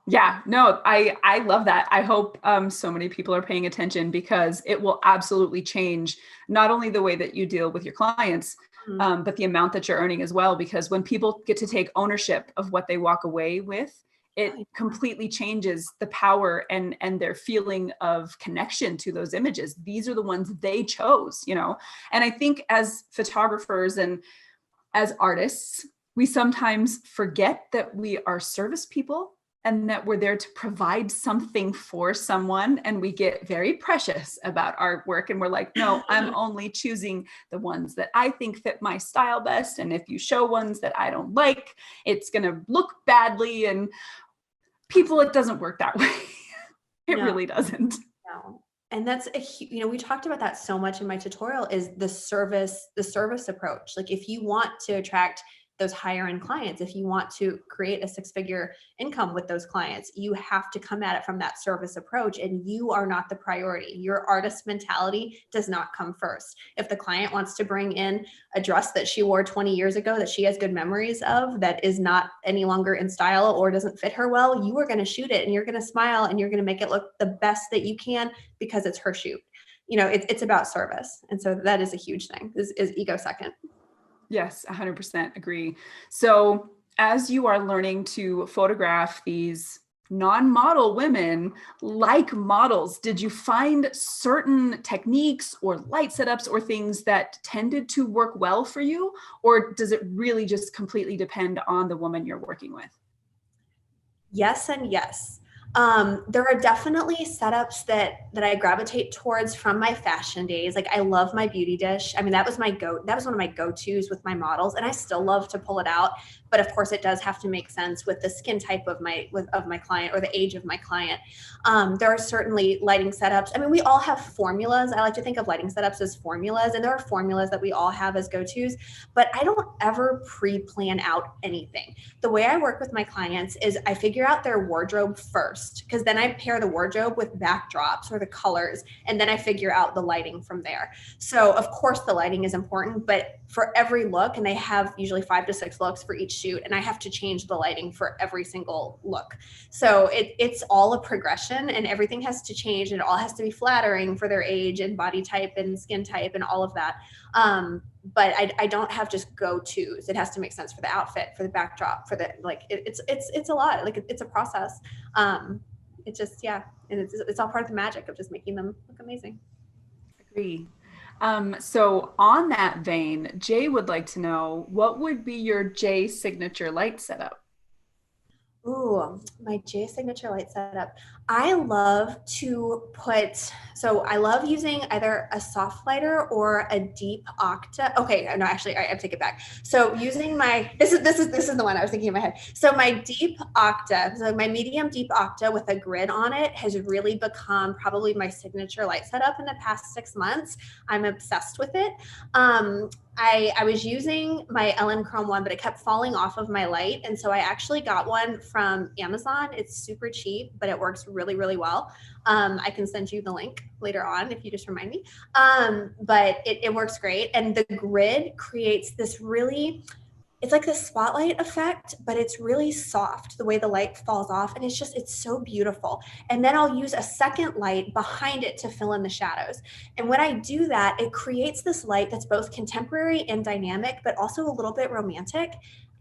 Speaker 1: Yeah, no, I love that. I hope so many people are paying attention, because it will absolutely change not only the way that you deal with your clients, but the amount that you're earning as well. Because when people get to take ownership of what they walk away with, it completely changes the power and their feeling of connection to those images. These are the ones they chose, And I think as photographers and as artists, we sometimes forget that we are service people and that we're there to provide something for someone. And we get very precious about artwork. And we're like, no, I'm only choosing the ones that I think fit my style best. And if you show ones that I don't like, it's going to look badly. And people, it doesn't work that way. It really doesn't.
Speaker 2: No. And that's we talked about that so much in my tutorial, is the service approach. Like if you want to attract those higher end clients, if you want to create a 6-figure income with those clients, you have to come at it from that service approach, and you are not the priority. Your artist mentality does not come first. If the client wants to bring in a dress that she wore 20 years ago that she has good memories of, that is not any longer in style or doesn't fit her well, you are going to shoot it and you're going to smile and you're going to make it look the best that you can because it's her shoot. It's about service. And so that is a huge thing, is ego second.
Speaker 1: Yes, 100% agree. So as you are learning to photograph these non-model women like models, did you find certain techniques or light setups or things that tended to work well for you? Or does it really just completely depend on the woman you're working with?
Speaker 2: Yes and yes. There are definitely setups that I gravitate towards from my fashion days. Like I love my beauty dish. I mean, that was one of my go-tos with my models, and I still love to pull it out. But of course it does have to make sense with the skin type of my client or the age of my client. There are certainly lighting setups. I mean, we all have formulas. I like to think of lighting setups as formulas, and there are formulas that we all have as go-tos, but I don't ever pre-plan out anything. The way I work with my clients is I figure out their wardrobe first, because then I pair the wardrobe with backdrops or the colors, and then I figure out the lighting from there. So of course the lighting is important, but for every look, and they have usually 5 to 6 looks for each shoot, and I have to change the lighting for every single look. So it's all a progression, and everything has to change, and it all has to be flattering for their age and body type and skin type and all of that. but I don't have just go-tos. It has to make sense for the outfit, for the backdrop, for the, like, it's a lot, like it's a process. It's just, yeah. And it's all part of the magic of just making them look amazing.
Speaker 1: Agree. So on that vein, Jay would like to know, what would be your Jay signature light setup?
Speaker 2: Ooh, my J signature light setup. I love to put, so I love using either a soft lighter or a deep octa. Okay, no, actually, I take it back. So using my, this is the one I was thinking in my head. So my deep octa, so my medium deep octa with a grid on it has really become probably my signature light setup in the past 6 months. I'm obsessed with it. I was using my Ellen Chrome one, but it kept falling off of my light. And so I actually got one from Amazon. It's super cheap, but it works really, really well. I can send you the link later on if you just remind me. But it works great. And the grid creates this really, it's like the spotlight effect, but it's really soft the way the light falls off. And it's so beautiful. And then I'll use a second light behind it to fill in the shadows. And when I do that, it creates this light that's both contemporary and dynamic, but also a little bit romantic.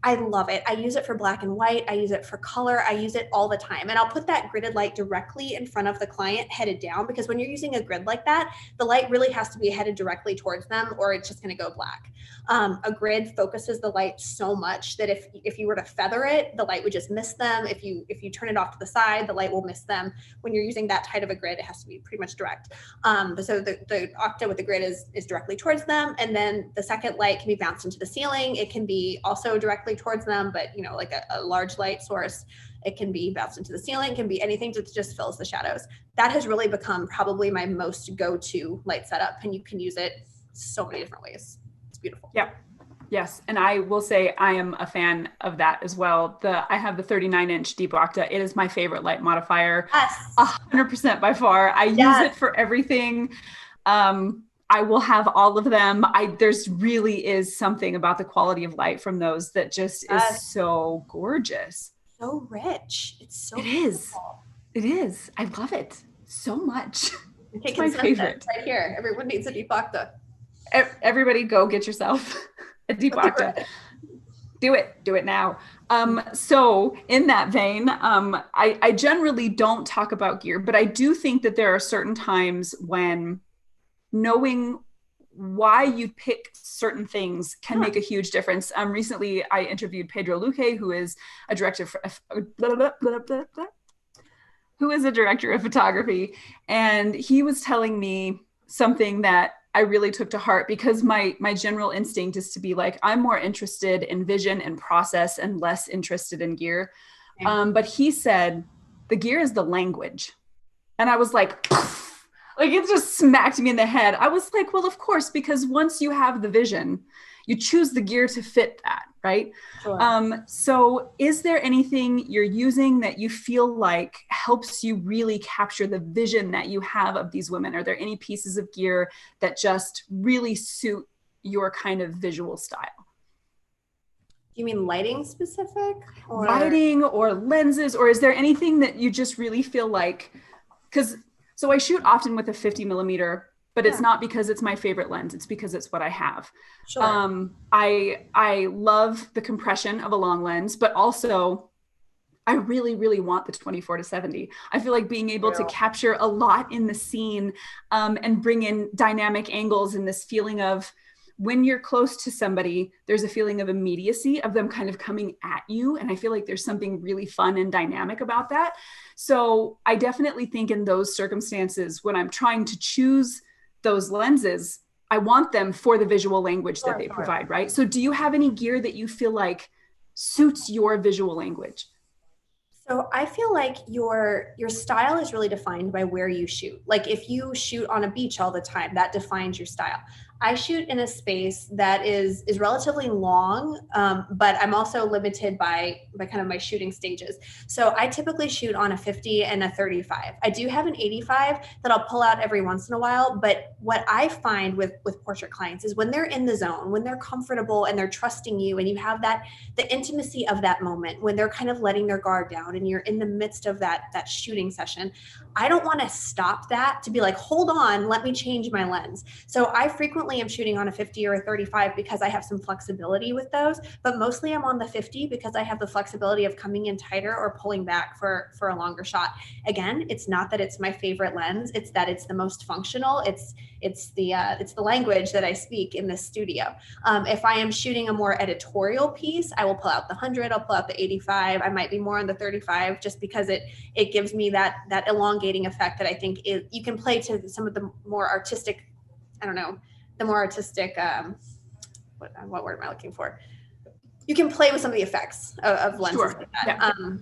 Speaker 2: I love it. I use it for black and white. I use it for color. I use it all the time. And I'll put that gridded light directly in front of the client headed down, because when you're using a grid like that, the light really has to be headed directly towards them or it's just going to go black. A grid focuses the light so much that if you were to feather it, the light would just miss them. If you turn it off to the side, the light will miss them. When you're using that tight of a grid, it has to be pretty much direct. So the octa with the grid is directly towards them, and then the second light can be bounced into the ceiling. It can be also directly towards them, but like a large light source. It can be bounced into the ceiling. It can be anything that just fills the shadows. That has really become probably my most go-to light setup, and you can use it so many different ways. It's beautiful.
Speaker 1: Yeah. Yes. And I will say I am a fan of that as well. I have the 39-inch deep octa. It is my favorite light modifier.
Speaker 2: Yes.
Speaker 1: 100% by far. I use it for everything. I will have all of them. There's really is something about the quality of light from those that just is so gorgeous.
Speaker 2: So rich. It's so
Speaker 1: beautiful. It is. I love it so much.
Speaker 2: It's my favorite. Right here. Everyone needs a deep octa.
Speaker 1: Everybody go get yourself a deep octa. Do it now. So in that vein, I generally don't talk about gear, but I do think that there are certain times when knowing why you pick certain things can make a huge difference. Recently I interviewed Pedro Luque, who is a director of photography. And he was telling me something that I really took to heart, because my general instinct is to be like, I'm more interested in vision and process and less interested in gear. But he said, the gear is the language. And I was like, like it just smacked me in the head. I was like, well, of course, because once you have the vision, you choose the gear to fit that, right? Sure. So is there anything you're using that you feel like helps you really capture the vision that you have of these women? Are there any pieces of gear that just really suit your kind of visual style?
Speaker 2: Do you mean lighting specific?
Speaker 1: Or lighting or lenses, or is there anything that you just really feel like, so I shoot often with a 50 millimeter, but it's not because it's my favorite lens. It's because it's what I have.
Speaker 2: Sure.
Speaker 1: I love the compression of a long lens, but also I really, really want the 24-70. I feel like being able to capture a lot in the scene and bring in dynamic angles and this feeling of, when you're close to somebody, there's a feeling of immediacy of them kind of coming at you. And I feel like there's something really fun and dynamic about that. So I definitely think in those circumstances, when I'm trying to choose those lenses, I want them for the visual language that they provide, right? So do you have any gear that you feel like suits your visual language?
Speaker 2: So I feel like your style is really defined by where you shoot. Like if you shoot on a beach all the time, that defines your style. I shoot in a space that is relatively long, but I'm also limited by kind of my shooting stages. So I typically shoot on a 50 and a 35. I do have an 85 that I'll pull out every once in a while. But what I find with portrait clients is when they're in the zone, when they're comfortable and they're trusting you, and you have the intimacy of that moment, when they're kind of letting their guard down and you're in the midst of that shooting session, I don't want to stop that to be like, hold on, let me change my lens. So I frequently occasionally I'm shooting on a 50 or a 35 because I have some flexibility with those, but mostly I'm on the 50 because I have the flexibility of coming in tighter or pulling back for a longer shot. Again, it's not that it's my favorite lens, it's that it's the most functional. It's the language that I speak in this studio. If I am shooting a more editorial piece, I will pull out the 100, I'll pull out the 85. I might be more on the 35 just because it gives me that elongating effect that I think you can play to some of the more artistic, what word am I looking for? You can play with some of the effects of lenses
Speaker 1: Sure.
Speaker 2: like that.
Speaker 1: Yeah.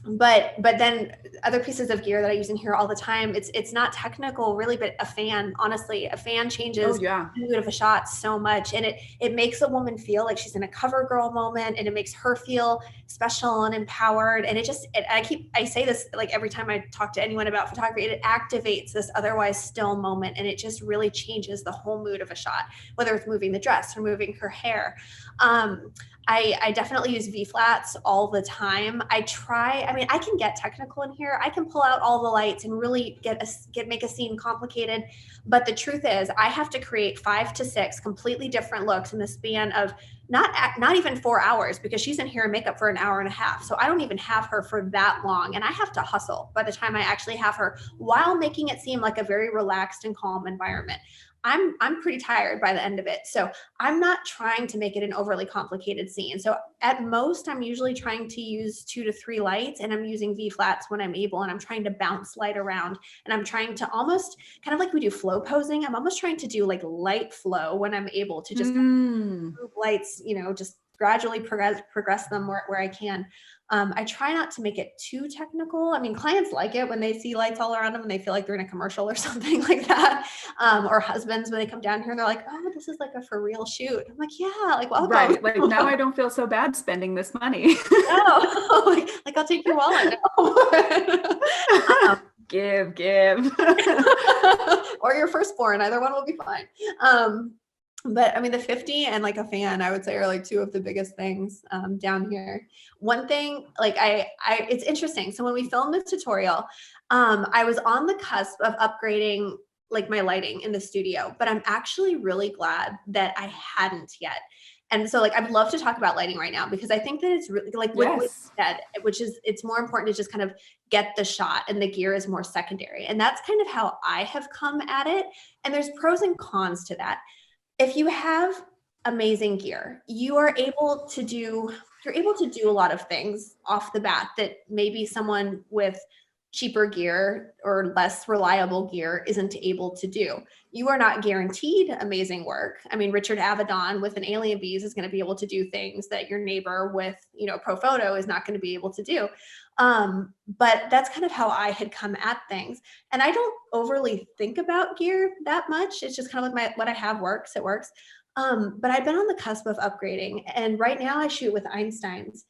Speaker 2: But then other pieces of gear that I use in here all the time, it's not technical really, but a fan, honestly, a fan changes the mood of a shot so much. And it makes a woman feel like she's in a cover girl moment, and it makes her feel special and empowered. And I say this like every time I talk to anyone about photography, it activates this otherwise still moment. And it just really changes the whole mood of a shot, whether it's moving the dress or moving her hair. I definitely use V-flats all the time. I can get technical in here. I can pull out all the lights and really make a scene complicated. But the truth is I have to create 5 to 6 completely different looks in the span of not even 4 hours, because she's in here in makeup for an hour and a half. So I don't even have her for that long. And I have to hustle by the time I actually have her, while making it seem like a very relaxed and calm environment. I'm pretty tired by the end of it. So I'm not trying to make it an overly complicated scene. So at most, I'm usually trying to use 2 to 3 lights, and I'm using V-flats when I'm able, and I'm trying to bounce light around, and I'm trying to almost kind of like we do flow posing. I'm almost trying to do like light flow when I'm able to just move lights, just gradually progress them where I can. I try not to make it too technical. I mean, clients like it when they see lights all around them and they feel like they're in a commercial or something like that. Or husbands, when they come down here and they're like, oh, this is like a for real shoot. I'm like, yeah, like welcome.
Speaker 1: Right. Like now I don't feel so bad spending this money.
Speaker 2: No, like I'll take your wallet. No.
Speaker 1: Give.
Speaker 2: Or your firstborn, either one will be fine. But I mean, the 50 and like a fan, I would say, are like 2 of the biggest things down here. One thing, like it's interesting. So when we filmed this tutorial, I was on the cusp of upgrading like my lighting in the studio, but I'm actually really glad that I hadn't yet. And so like, I'd love to talk about lighting right now, because I think that it's really like what you said, which is it's more important to just kind of get the shot, and the gear is more secondary. And that's kind of how I have come at it. And there's pros and cons to that. If you have amazing gear, you're able to do a lot of things off the bat that maybe someone with cheaper gear or less reliable gear isn't able to do. You are not guaranteed amazing work. I mean, Richard Avedon with an Alien Bees is going to be able to do things that your neighbor with, Pro Photo is not going to be able to do. But that's kind of how I had come at things. And I don't overly think about gear that much. It's just kind of like what I have works, it works. But I've been on the cusp of upgrading, and right now I shoot with Einsteins.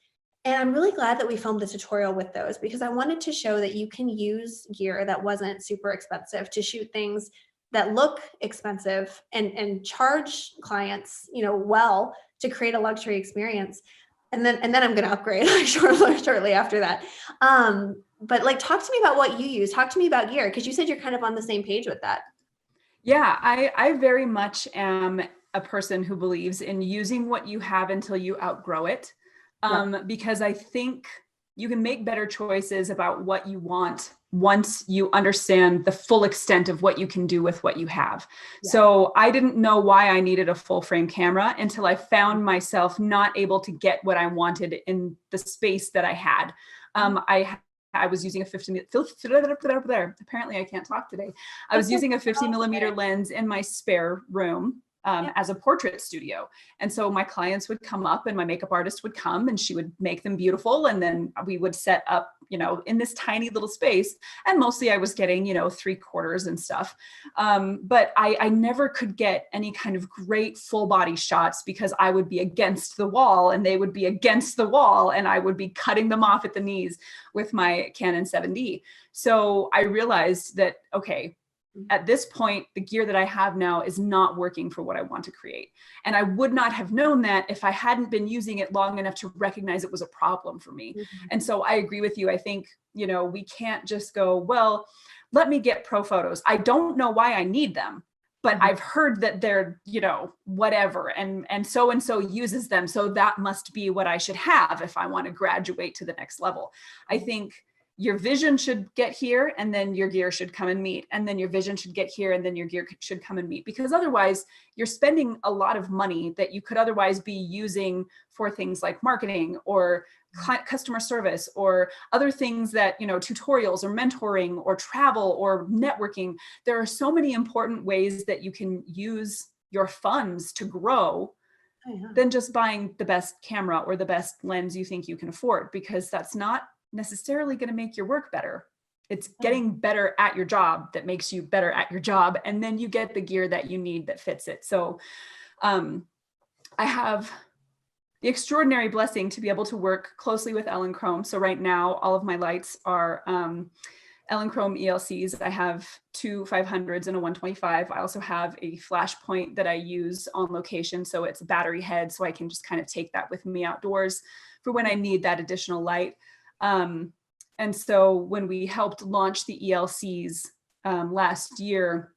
Speaker 2: And I'm really glad that we filmed the tutorial with those, because I wanted to show that you can use gear that wasn't super expensive to shoot things that look expensive and charge clients, well, to create a luxury experience. And then I'm going to upgrade like shortly after that. But like, talk to me about what you use. Talk to me about gear, because you said you're kind of on the same page with that.
Speaker 1: Yeah, I very much am a person who believes in using what you have until you outgrow it. Because I think you can make better choices about what you want once you understand the full extent of what you can do with what you have. Yeah. So I didn't know why I needed a full frame camera until I found myself not able to get what I wanted in the space that I had. I was using a 50, apparently I can't talk today. I was using a 50 millimeter lens in my spare room. As a portrait studio. And so my clients would come up, and my makeup artist would come, and she would make them beautiful. And then we would set up, in this tiny little space. And mostly I was getting, 3/4 and stuff. But I never could get any kind of great full body shots, because I would be against the wall and they would be against the wall, and I would be cutting them off at the knees with my Canon 7D. So I realized that, okay, at this point, the gear that I have now is not working for what I want to create. And I would not have known that if I hadn't been using it long enough to recognize it was a problem for me. Mm-hmm. And so I agree with you. I think, we can't just go, well, let me get pro photos. I don't know why I need them, but I've heard that they're, whatever, and so uses them. So that must be what I should have if I want to graduate to the next level. I think your vision should get here, and then your gear should come and meet. And then your vision should get here, and then your gear should come and meet. Because otherwise you're spending a lot of money that you could otherwise be using for things like marketing or customer service or other things that, tutorials or mentoring or travel or networking. There are so many important ways that you can use your funds to grow than just buying the best camera or the best lens you think you can afford, because that's not necessarily going to make your work better. It's getting better at your job that makes you better at your job. And then you get the gear that you need that fits it. So I have the extraordinary blessing to be able to work closely with Elinchrom. So right now, all of my lights are Elinchrom ELCs. I have two 500s and a 125. I also have a flash point that I use on location. So it's a battery head. So I can just kind of take that with me outdoors for when I need that additional light. And so when we helped launch the ELCs last year,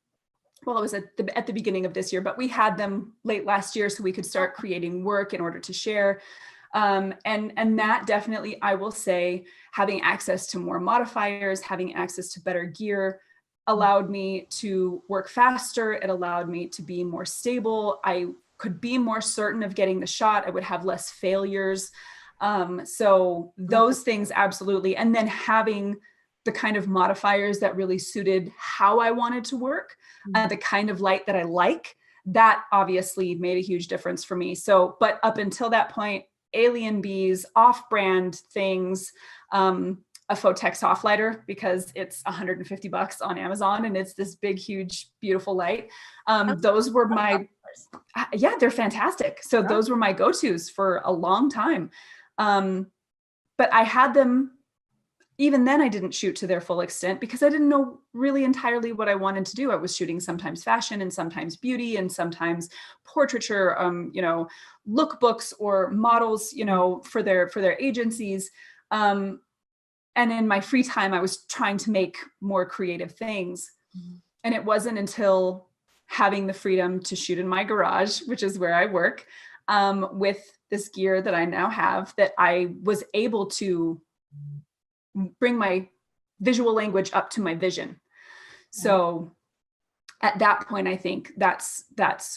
Speaker 1: well, it was at the beginning of this year, but we had them late last year so we could start creating work in order to share. And that definitely, I will say, having access to more modifiers, having access to better gear allowed me to work faster. It allowed me to be more stable. I could be more certain of getting the shot. I would have less failures. So those things, absolutely. And then having the kind of modifiers that really suited how I wanted to work, the kind of light that I like, that obviously made a huge difference for me. So, but up until that point, Alien Bees, off-brand things, a Photex soft lighter because it's $150 on Amazon and it's this big, huge, beautiful light. Those were my, they're fantastic. So those were my go-tos for a long time. But I had them, even then I didn't shoot to their full extent because I didn't know really entirely what I wanted to do. I was shooting sometimes fashion and sometimes beauty and sometimes portraiture, lookbooks or models, for their agencies. And in my free time, I was trying to make more creative things. And it wasn't until having the freedom to shoot in my garage, which is where I work, with this gear that I now have, that I was able to bring my visual language up to my vision. So at that point, I think that's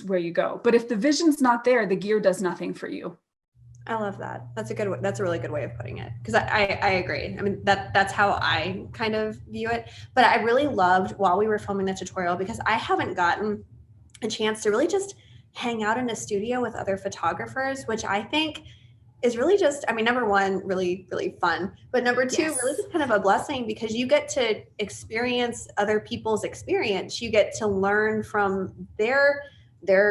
Speaker 1: where you go. But if the vision's not there, the gear does nothing for you.
Speaker 2: I love that. That's a really good way of putting it. Because I agree. I mean, that's how I kind of view it. But I really loved while we were filming the tutorial, because I haven't gotten a chance to really just hang out in a studio with other photographers, which I think is really just, number one, really, really fun. But number two, really just kind of a blessing, because you get to experience other people's experience. You get to learn from their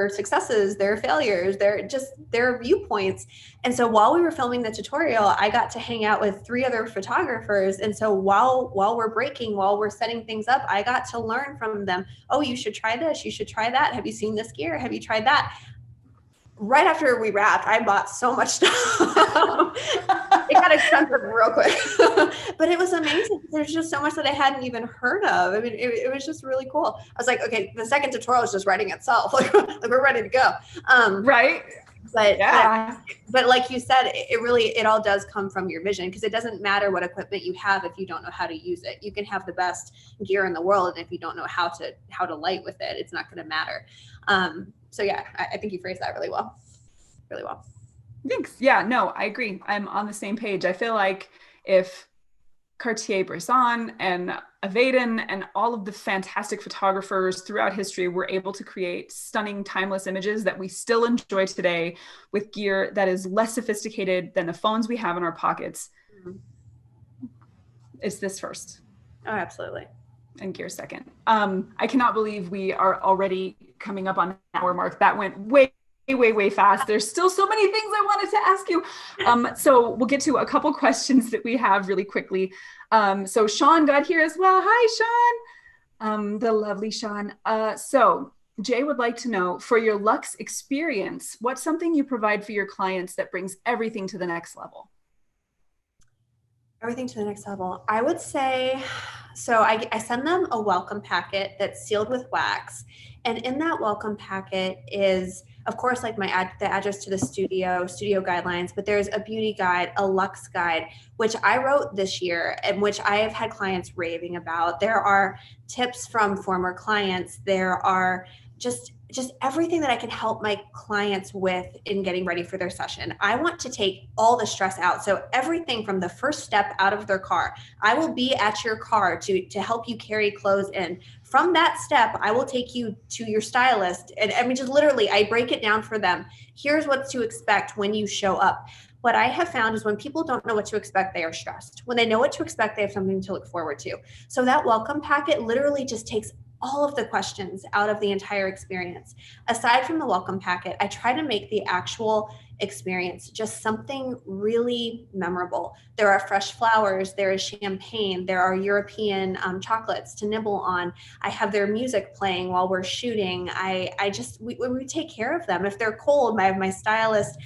Speaker 2: successes, their failures, their viewpoints. And so while we were filming the tutorial, I got to hang out with 3 other photographers. And so while we're breaking, while we're setting things up, I got to learn from them. Oh, you should try this. You should try that. Have you seen this gear? Have you tried that? Right after we wrapped, I bought so much stuff. It got expensive real quick, but it was amazing. There's just so much that I hadn't even heard of. I mean, it was just really cool. I was like, okay, the second tutorial is just writing itself. Like we're ready to go.
Speaker 1: Right.
Speaker 2: But yeah. But like you said, it all does come from your vision, because it doesn't matter what equipment you have if you don't know how to use it. You can have the best gear in the world, and if you don't know how to light with it, it's not going to matter. So yeah, I think you phrased that really well. Really well.
Speaker 1: Thanks. Yeah, no, I agree. I'm on the same page. I feel like if Cartier-Bresson and Aveden and all of the fantastic photographers throughout history were able to create stunning, timeless images that we still enjoy today with gear that is less sophisticated than the phones we have in our pockets, it's this first.
Speaker 2: Oh, absolutely.
Speaker 1: And gear second. I cannot believe we are already coming up on an hour mark. That went way fast. There's still so many things I wanted to ask you. So we'll get to a couple questions that we have really quickly. So Sean got here as well. Hi, Sean. The lovely Sean. So Jay would like to know, for your Luxe experience, what's something you provide for your clients that brings everything to the next level?
Speaker 2: Everything to the next level. I would say, so I send them a welcome packet that's sealed with wax. And in that welcome packet is, of course, like the address to the studio guidelines, but there's a beauty guide, a luxe guide, which I wrote this year and which I have had clients raving about. There are tips from former clients. There are just everything that I can help my clients with in getting ready for their session. I want to take all the stress out. So everything from the first step out of their car, I will be at your car to help you carry clothes in. From that step, I will take you to your stylist. And I mean, just literally, I break it down for them. Here's what to expect when you show up. What I have found is when people don't know what to expect, they are stressed. When they know what to expect, they have something to look forward to. So that welcome packet literally just takes all of the questions out of the entire experience. Aside from the welcome packet, I try to make the actual experience just something really memorable. There are fresh flowers, there is champagne, there are European chocolates to nibble on. I have their music playing while we're shooting. We take care of them. If they're cold, I have my stylist,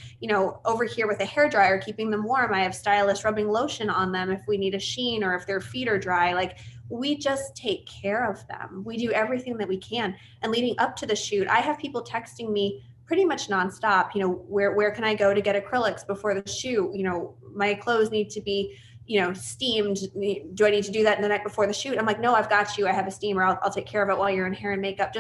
Speaker 2: over here with a hair dryer keeping them warm. I have stylists rubbing lotion on them if we need a sheen or if their feet are dry. Like, we just take care of them. We do everything that we can. And leading up to the shoot, I have people texting me pretty much nonstop, where can I go to get acrylics before the shoot? My clothes need to be, steamed. Do I need to do that the night before the shoot? I'm like, no, I've got you. I have a steamer. I'll take care of it while you're in hair and makeup.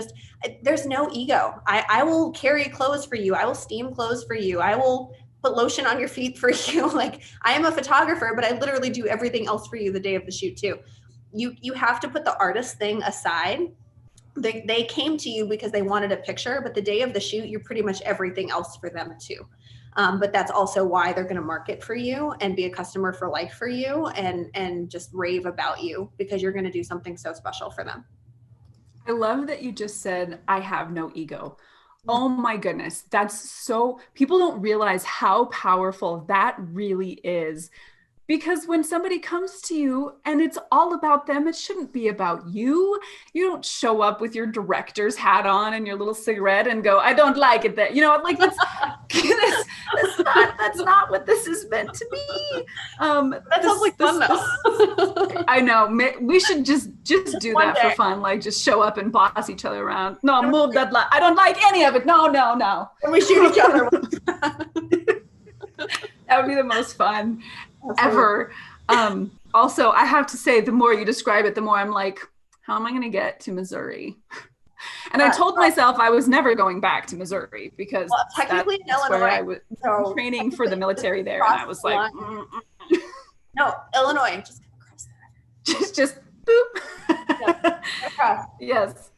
Speaker 2: There's no ego. I will carry clothes for you. I will steam clothes for you. I will put lotion on your feet for you. Like, I am a photographer, but I literally do everything else for you the day of the shoot too. You have to put the artist thing aside. They came to you because they wanted a picture, but the day of the shoot, you're pretty much everything else for them too. But that's also why they're going to market for you and be a customer for life for you and just rave about you because you're going to do something so special for them.
Speaker 1: I love that you just said, I have no ego. Oh my goodness. People don't realize how powerful that really is. Because when somebody comes to you and it's all about them, it shouldn't be about you. You don't show up with your director's hat on and your little cigarette and go, I don't like it there. That's not what this is meant to be.
Speaker 2: That sounds like fun though.
Speaker 1: I know. We should just do that for fun. Like, just show up and boss each other around. No, move that. I don't like any of it. No.
Speaker 2: And we shoot each other.
Speaker 1: That would be the most fun ever. Also, I have to say, the more you describe it, the more I'm like, how am I going to get to Missouri? And I told myself I was never going back to Missouri because
Speaker 2: technically
Speaker 1: that's where I was training for the military there. And I was like,
Speaker 2: no, Illinois, just across there.
Speaker 1: just boop. Yes.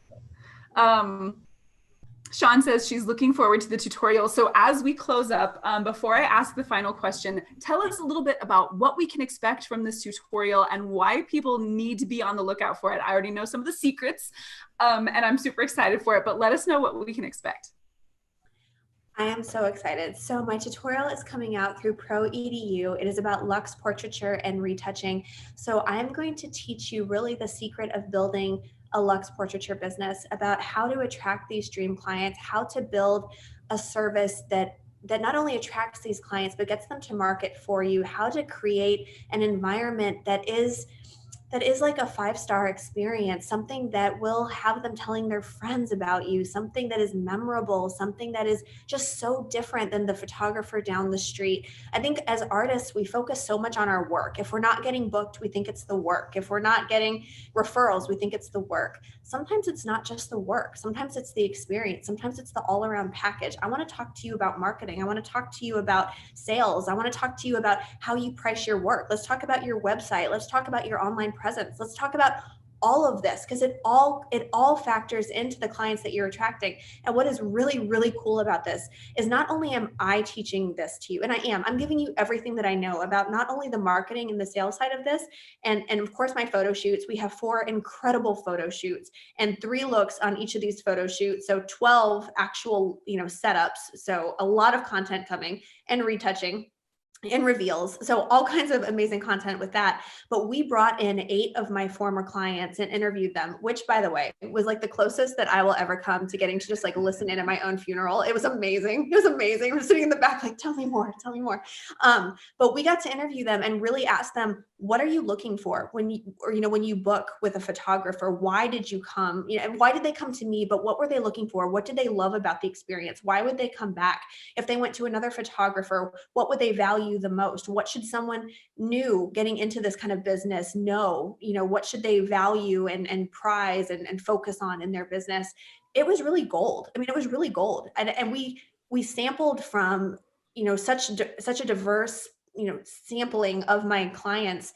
Speaker 1: Sean says she's looking forward to the tutorial. So as we close up, before I ask the final question, tell us a little bit about what we can expect from this tutorial and why people need to be on the lookout for it. I already know some of the secrets, and I'm super excited for it, but let us know what we can expect.
Speaker 2: I am so excited. So my tutorial is coming out through Pro EDU. It is about luxe portraiture and retouching. So I'm going to teach you really the secret of building a luxe portraiture business, about how to attract these dream clients, how to build a service that not only attracts these clients, but gets them to market for you, how to create an environment that is like a 5-star experience, something that will have them telling their friends about you, something that is memorable, something that is just so different than the photographer down the street. I think as artists, we focus so much on our work. If we're not getting booked, we think it's the work. If we're not getting referrals, we think it's the work. Sometimes it's not just the work. Sometimes it's the experience. Sometimes it's the all-around package. I want to talk to you about marketing. I want to talk to you about sales. I want to talk to you about how you price your work. Let's talk about your website. Let's talk about your online presence. Let's talk about all of this because it all factors into the clients that you're attracting. And what is really, really cool about this is not only am I teaching this to you, and I'm giving you everything that I know about not only the marketing and the sales side of this, and of course my photo shoots. We have 4 incredible photo shoots and 3 looks on each of these photo shoots. So 12 actual, setups. So a lot of content coming and retouching. and reveals. So all kinds of amazing content with that. But we brought in 8 of my former clients and interviewed them, which, by the way, was like the closest that I will ever come to getting to just like listen in at my own funeral. It was amazing. It was amazing. I'm sitting in the back like, tell me more, tell me more. But we got to interview them and really ask them, what are you looking for when you, or, you know, when you book with a photographer? Why did you come? You know, and why did they come to me? But what were they looking for? What did they love about the experience? Why would they come back? If they went to another photographer, what would they value the most? What should someone new getting into this kind of business know? You know, what should they value and prize and focus on in their business? It was really gold. I mean, it was really gold. And we sampled from, you know, such a diverse, you know, sampling of my clients.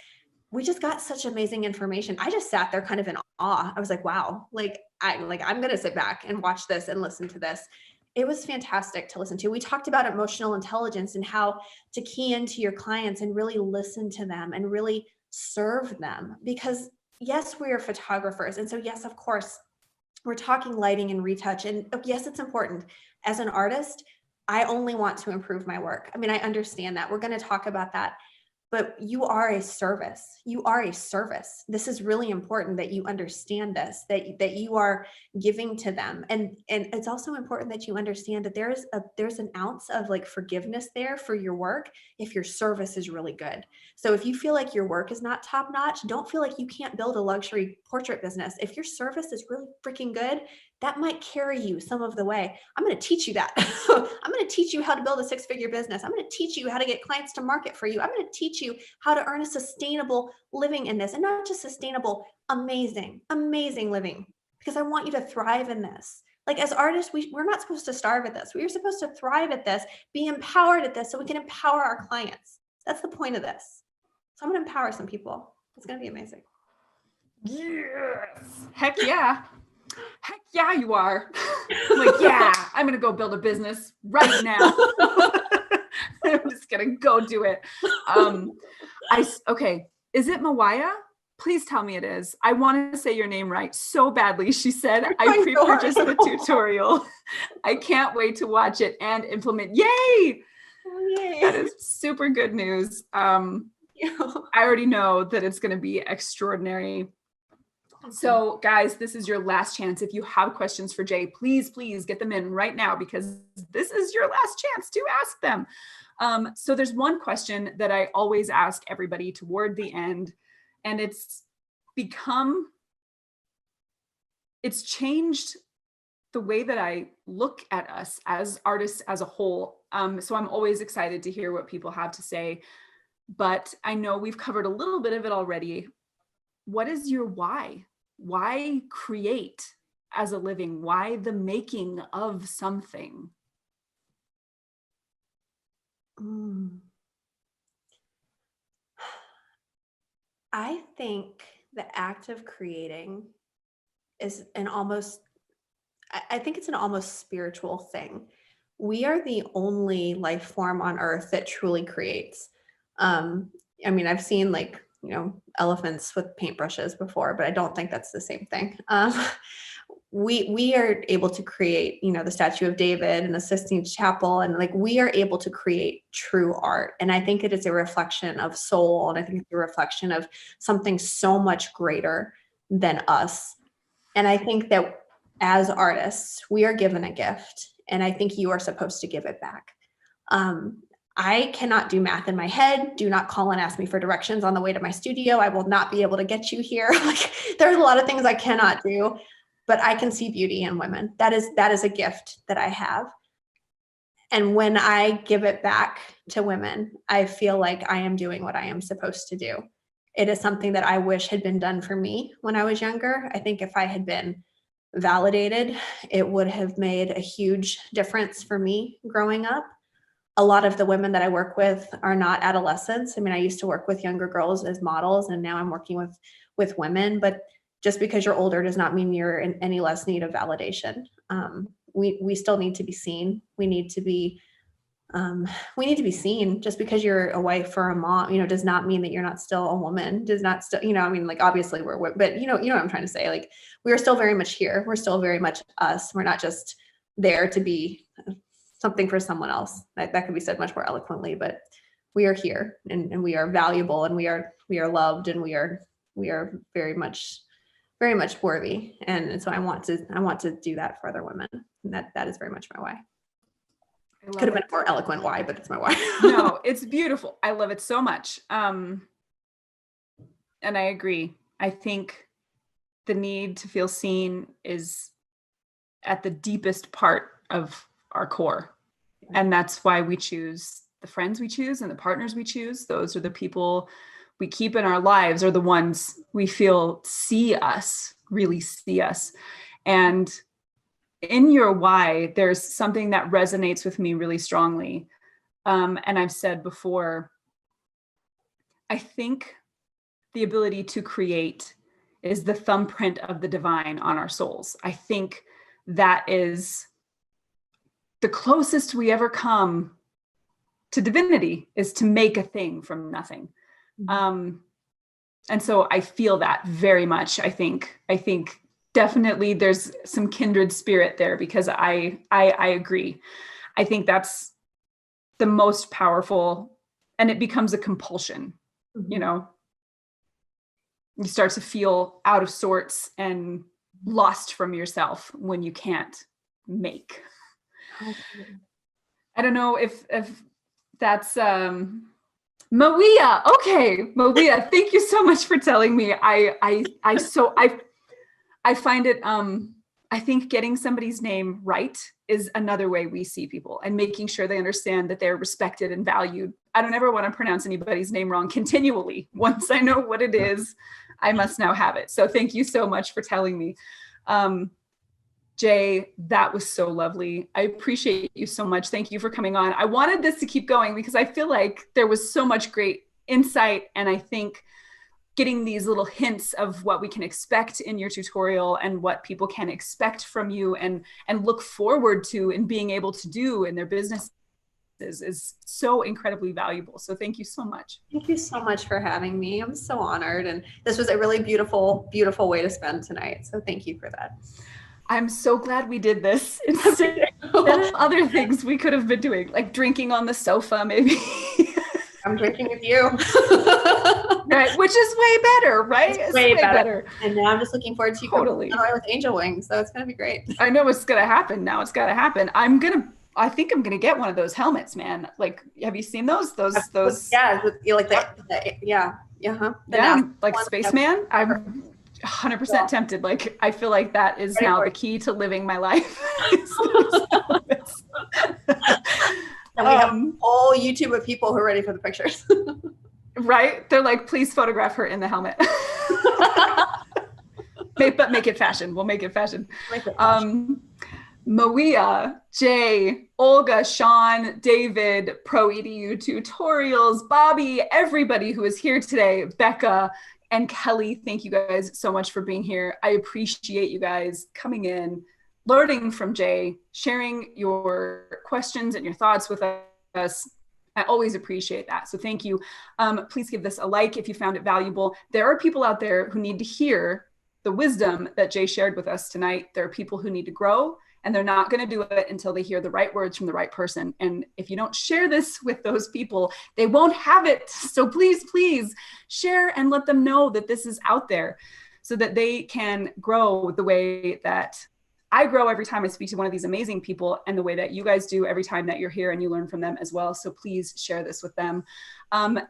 Speaker 2: We just got such amazing information. I just sat there kind of in awe. I was like, wow, I'm going to sit back and watch this and listen to this. It was fantastic to listen to. We talked about emotional intelligence and how to key into your clients and really listen to them and really serve them, because yes, we are photographers. And so yes, of course, we're talking lighting and retouch. And yes, it's important. As an artist, I only want to improve my work. I mean, I understand that. We're going to talk about that. But you are a service. You are a service. This is really important that you understand this, that you are giving to them. And it's also important that you understand that there's an ounce of like forgiveness there for your work if your service is really good. So if you feel like your work is not top notch, don't feel like you can't build a luxury portrait business. If your service is really freaking good, that might carry you some of the way. I'm going to teach you that. I'm going to teach you how to build a 6-figure business. I'm going to teach you how to get clients to market for you. I'm going to teach you how to earn a sustainable living in this, and not just sustainable, amazing, amazing living, because I want you to thrive in this. Like as artists, we're not supposed to starve at this. We are supposed to thrive at this, be empowered at this so we can empower our clients. That's the point of this. So I'm going to empower some people. It's going to be amazing.
Speaker 1: Yes. Heck yeah. Heck yeah, you are. I'm like, yeah, I'm going to go build a business right now. I'm just going to go do it. Okay. Is it Mawaya? Please tell me it is. I want to say your name right so badly. She said, I pre-purchased the tutorial. I can't wait to watch it and implement. Yay!
Speaker 2: Oh, yay.
Speaker 1: That is super good news. I already know that it's going to be extraordinary. So guys, this is your last chance. If you have questions for Jay, please get them in right now, because this is your last chance to ask them. So there's one question that I always ask everybody toward the end, and it's changed the way that I look at us as artists as a whole. So I'm always excited to hear what people have to say, but I know we've covered a little bit of it already. What is your why? Why create as a living? Why the making of something?
Speaker 2: I think the act of creating is I think it's an almost spiritual thing. We are the only life form on earth that truly creates. I mean, I've seen like, you know, elephants with paintbrushes before, but I don't think that's the same thing. We are able to create, you know, the Statue of David and the Sistine Chapel, and like we are able to create true art. And I think it is a reflection of soul, and I think it's a reflection of something so much greater than us. And I think that as artists, we are given a gift, and I think you are supposed to give it back. I cannot do math in my head. Do not call and ask me for directions on the way to my studio. I will not be able to get you here. Like, there's a lot of things I cannot do, but I can see beauty in women. That is a gift that I have. And when I give it back to women, I feel like I am doing what I am supposed to do. It is something that I wish had been done for me when I was younger. I think if I had been validated, it would have made a huge difference for me growing up. A lot of the women that I work with are not adolescents. I mean, I used to work with younger girls as models, and now I'm working with women, but just because you're older does not mean you're in any less need of validation. We still need to be seen. We need to be seen. Just because you're a wife or a mom, you know, does not mean that you're not still a woman, does not still, you know, I mean, like, obviously but you know what I'm trying to say? Like, we are still very much here. We're still very much us. We're not just there to be something for someone else. That could be said much more eloquently, but we are here and we are valuable and we are loved and we are very much worthy. And so I want to do that for other women. And that is very much my why. Could have been more eloquent why, but it's my why.
Speaker 1: No, it's beautiful. I love it so much. And I agree. I think the need to feel seen is at the deepest part of our core. And that's why we choose the friends we choose and the partners we choose. Those are the people we keep in our lives, are the ones we feel see us, really see us. And in your why, there's something that resonates with me really strongly. And I've said before, I think the ability to create is the thumbprint of the divine on our souls. I think that is the closest we ever come to divinity, is to make a thing from nothing. And so I feel that very much. I think definitely there's some kindred spirit there, because I agree. I think that's the most powerful, and it becomes a compulsion. You know, you start to feel out of sorts and lost from yourself when you can't make. I don't know if that's Maria. Okay, Maria, thank you so much for telling me. I find it I think getting somebody's name right is another way we see people, and making sure they understand that they're respected and valued. I don't ever want to pronounce anybody's name wrong continually. Once I know what it is, I must now have it. So thank you so much for telling me. Jay, that was so lovely. I appreciate you so much. Thank you for coming on. I wanted this to keep going because I feel like there was so much great insight, and I think getting these little hints of what we can expect in your tutorial and what people can expect from you and look forward to and being able to do in their business is so incredibly valuable. So thank you so much.
Speaker 2: Thank you so much for having me. I'm so honored. And this was a really beautiful, beautiful way to spend tonight. So thank you for that.
Speaker 1: I'm so glad we did this instead of other things we could have been doing, like drinking on the sofa, maybe.
Speaker 2: I'm drinking with you.
Speaker 1: Right, which is way better, right?
Speaker 2: It's way better. And now I'm just looking forward to you coming with angel wings. So it's going to be great.
Speaker 1: I know it's going to happen now. It's got to happen. I think I'm going to get one of those helmets, man. Like, have you seen those?
Speaker 2: Yeah, like yeah.
Speaker 1: Like Spaceman. I'm 100% tempted. Like, I feel like that is now the key to living my life.
Speaker 2: And we have a whole YouTube of people who are ready for the pictures.
Speaker 1: Right? They're like, please photograph her in the helmet. But make it fashion. We'll make it fashion. Maria, Jay, Olga, Sean, David, Pro EDU Tutorials, Bobby, everybody who is here today, Becca and Kelly, thank you guys so much for being here. I appreciate you guys coming in, learning from Jay, sharing your questions and your thoughts with us. I always appreciate that. So thank you. Please give this a like if you found it valuable. There are people out there who need to hear the wisdom that Jay shared with us tonight. There are people who need to grow, and they're not going to do it until they hear the right words from the right person. And if you don't share this with those people, they won't have it. So please, please share and let them know that this is out there so that they can grow the way that I grow every time I speak to one of these amazing people, and the way that you guys do every time that you're here and you learn from them as well. So please share this with them. I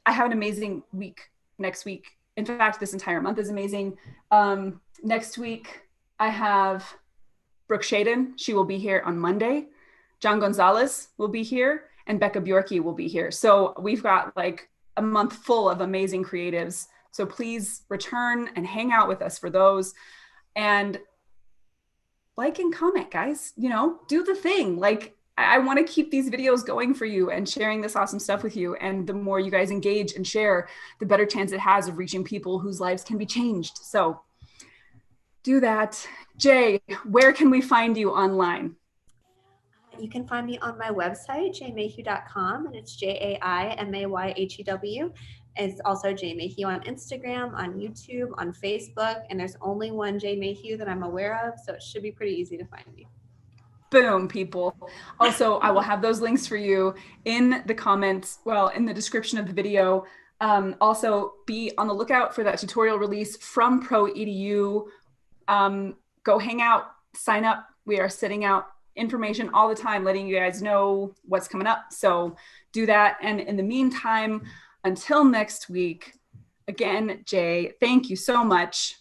Speaker 1: have an amazing week next week. In fact, this entire month is amazing. Next week, I have Brooke Shaden. She will be here on Monday. John Gonzalez will be here, and Becca Bjorky will be here. So we've got like a month full of amazing creatives. So please return and hang out with us for those. And like and comment, guys, do the thing. Like, I want to keep these videos going for you and sharing this awesome stuff with you. And the more you guys engage and share, the better chance it has of reaching people whose lives can be changed. So do that. Jay, where can we find you online?
Speaker 2: You can find me on my website, jmayhew.com, and it's JAIMAYHEW. It's also Jay Mayhew on Instagram, on YouTube, on Facebook, and there's only one Jay Mayhew that I'm aware of, so it should be pretty easy to find me.
Speaker 1: Boom, people. Also, I will have those links for you in the comments, well, in the description of the video. Also, be on the lookout for that tutorial release from Pro EDU. Go hang out, sign up. We are sending out information all the time, letting you guys know what's coming up. So do that. And in the meantime, until next week, again, Jay, thank you so much.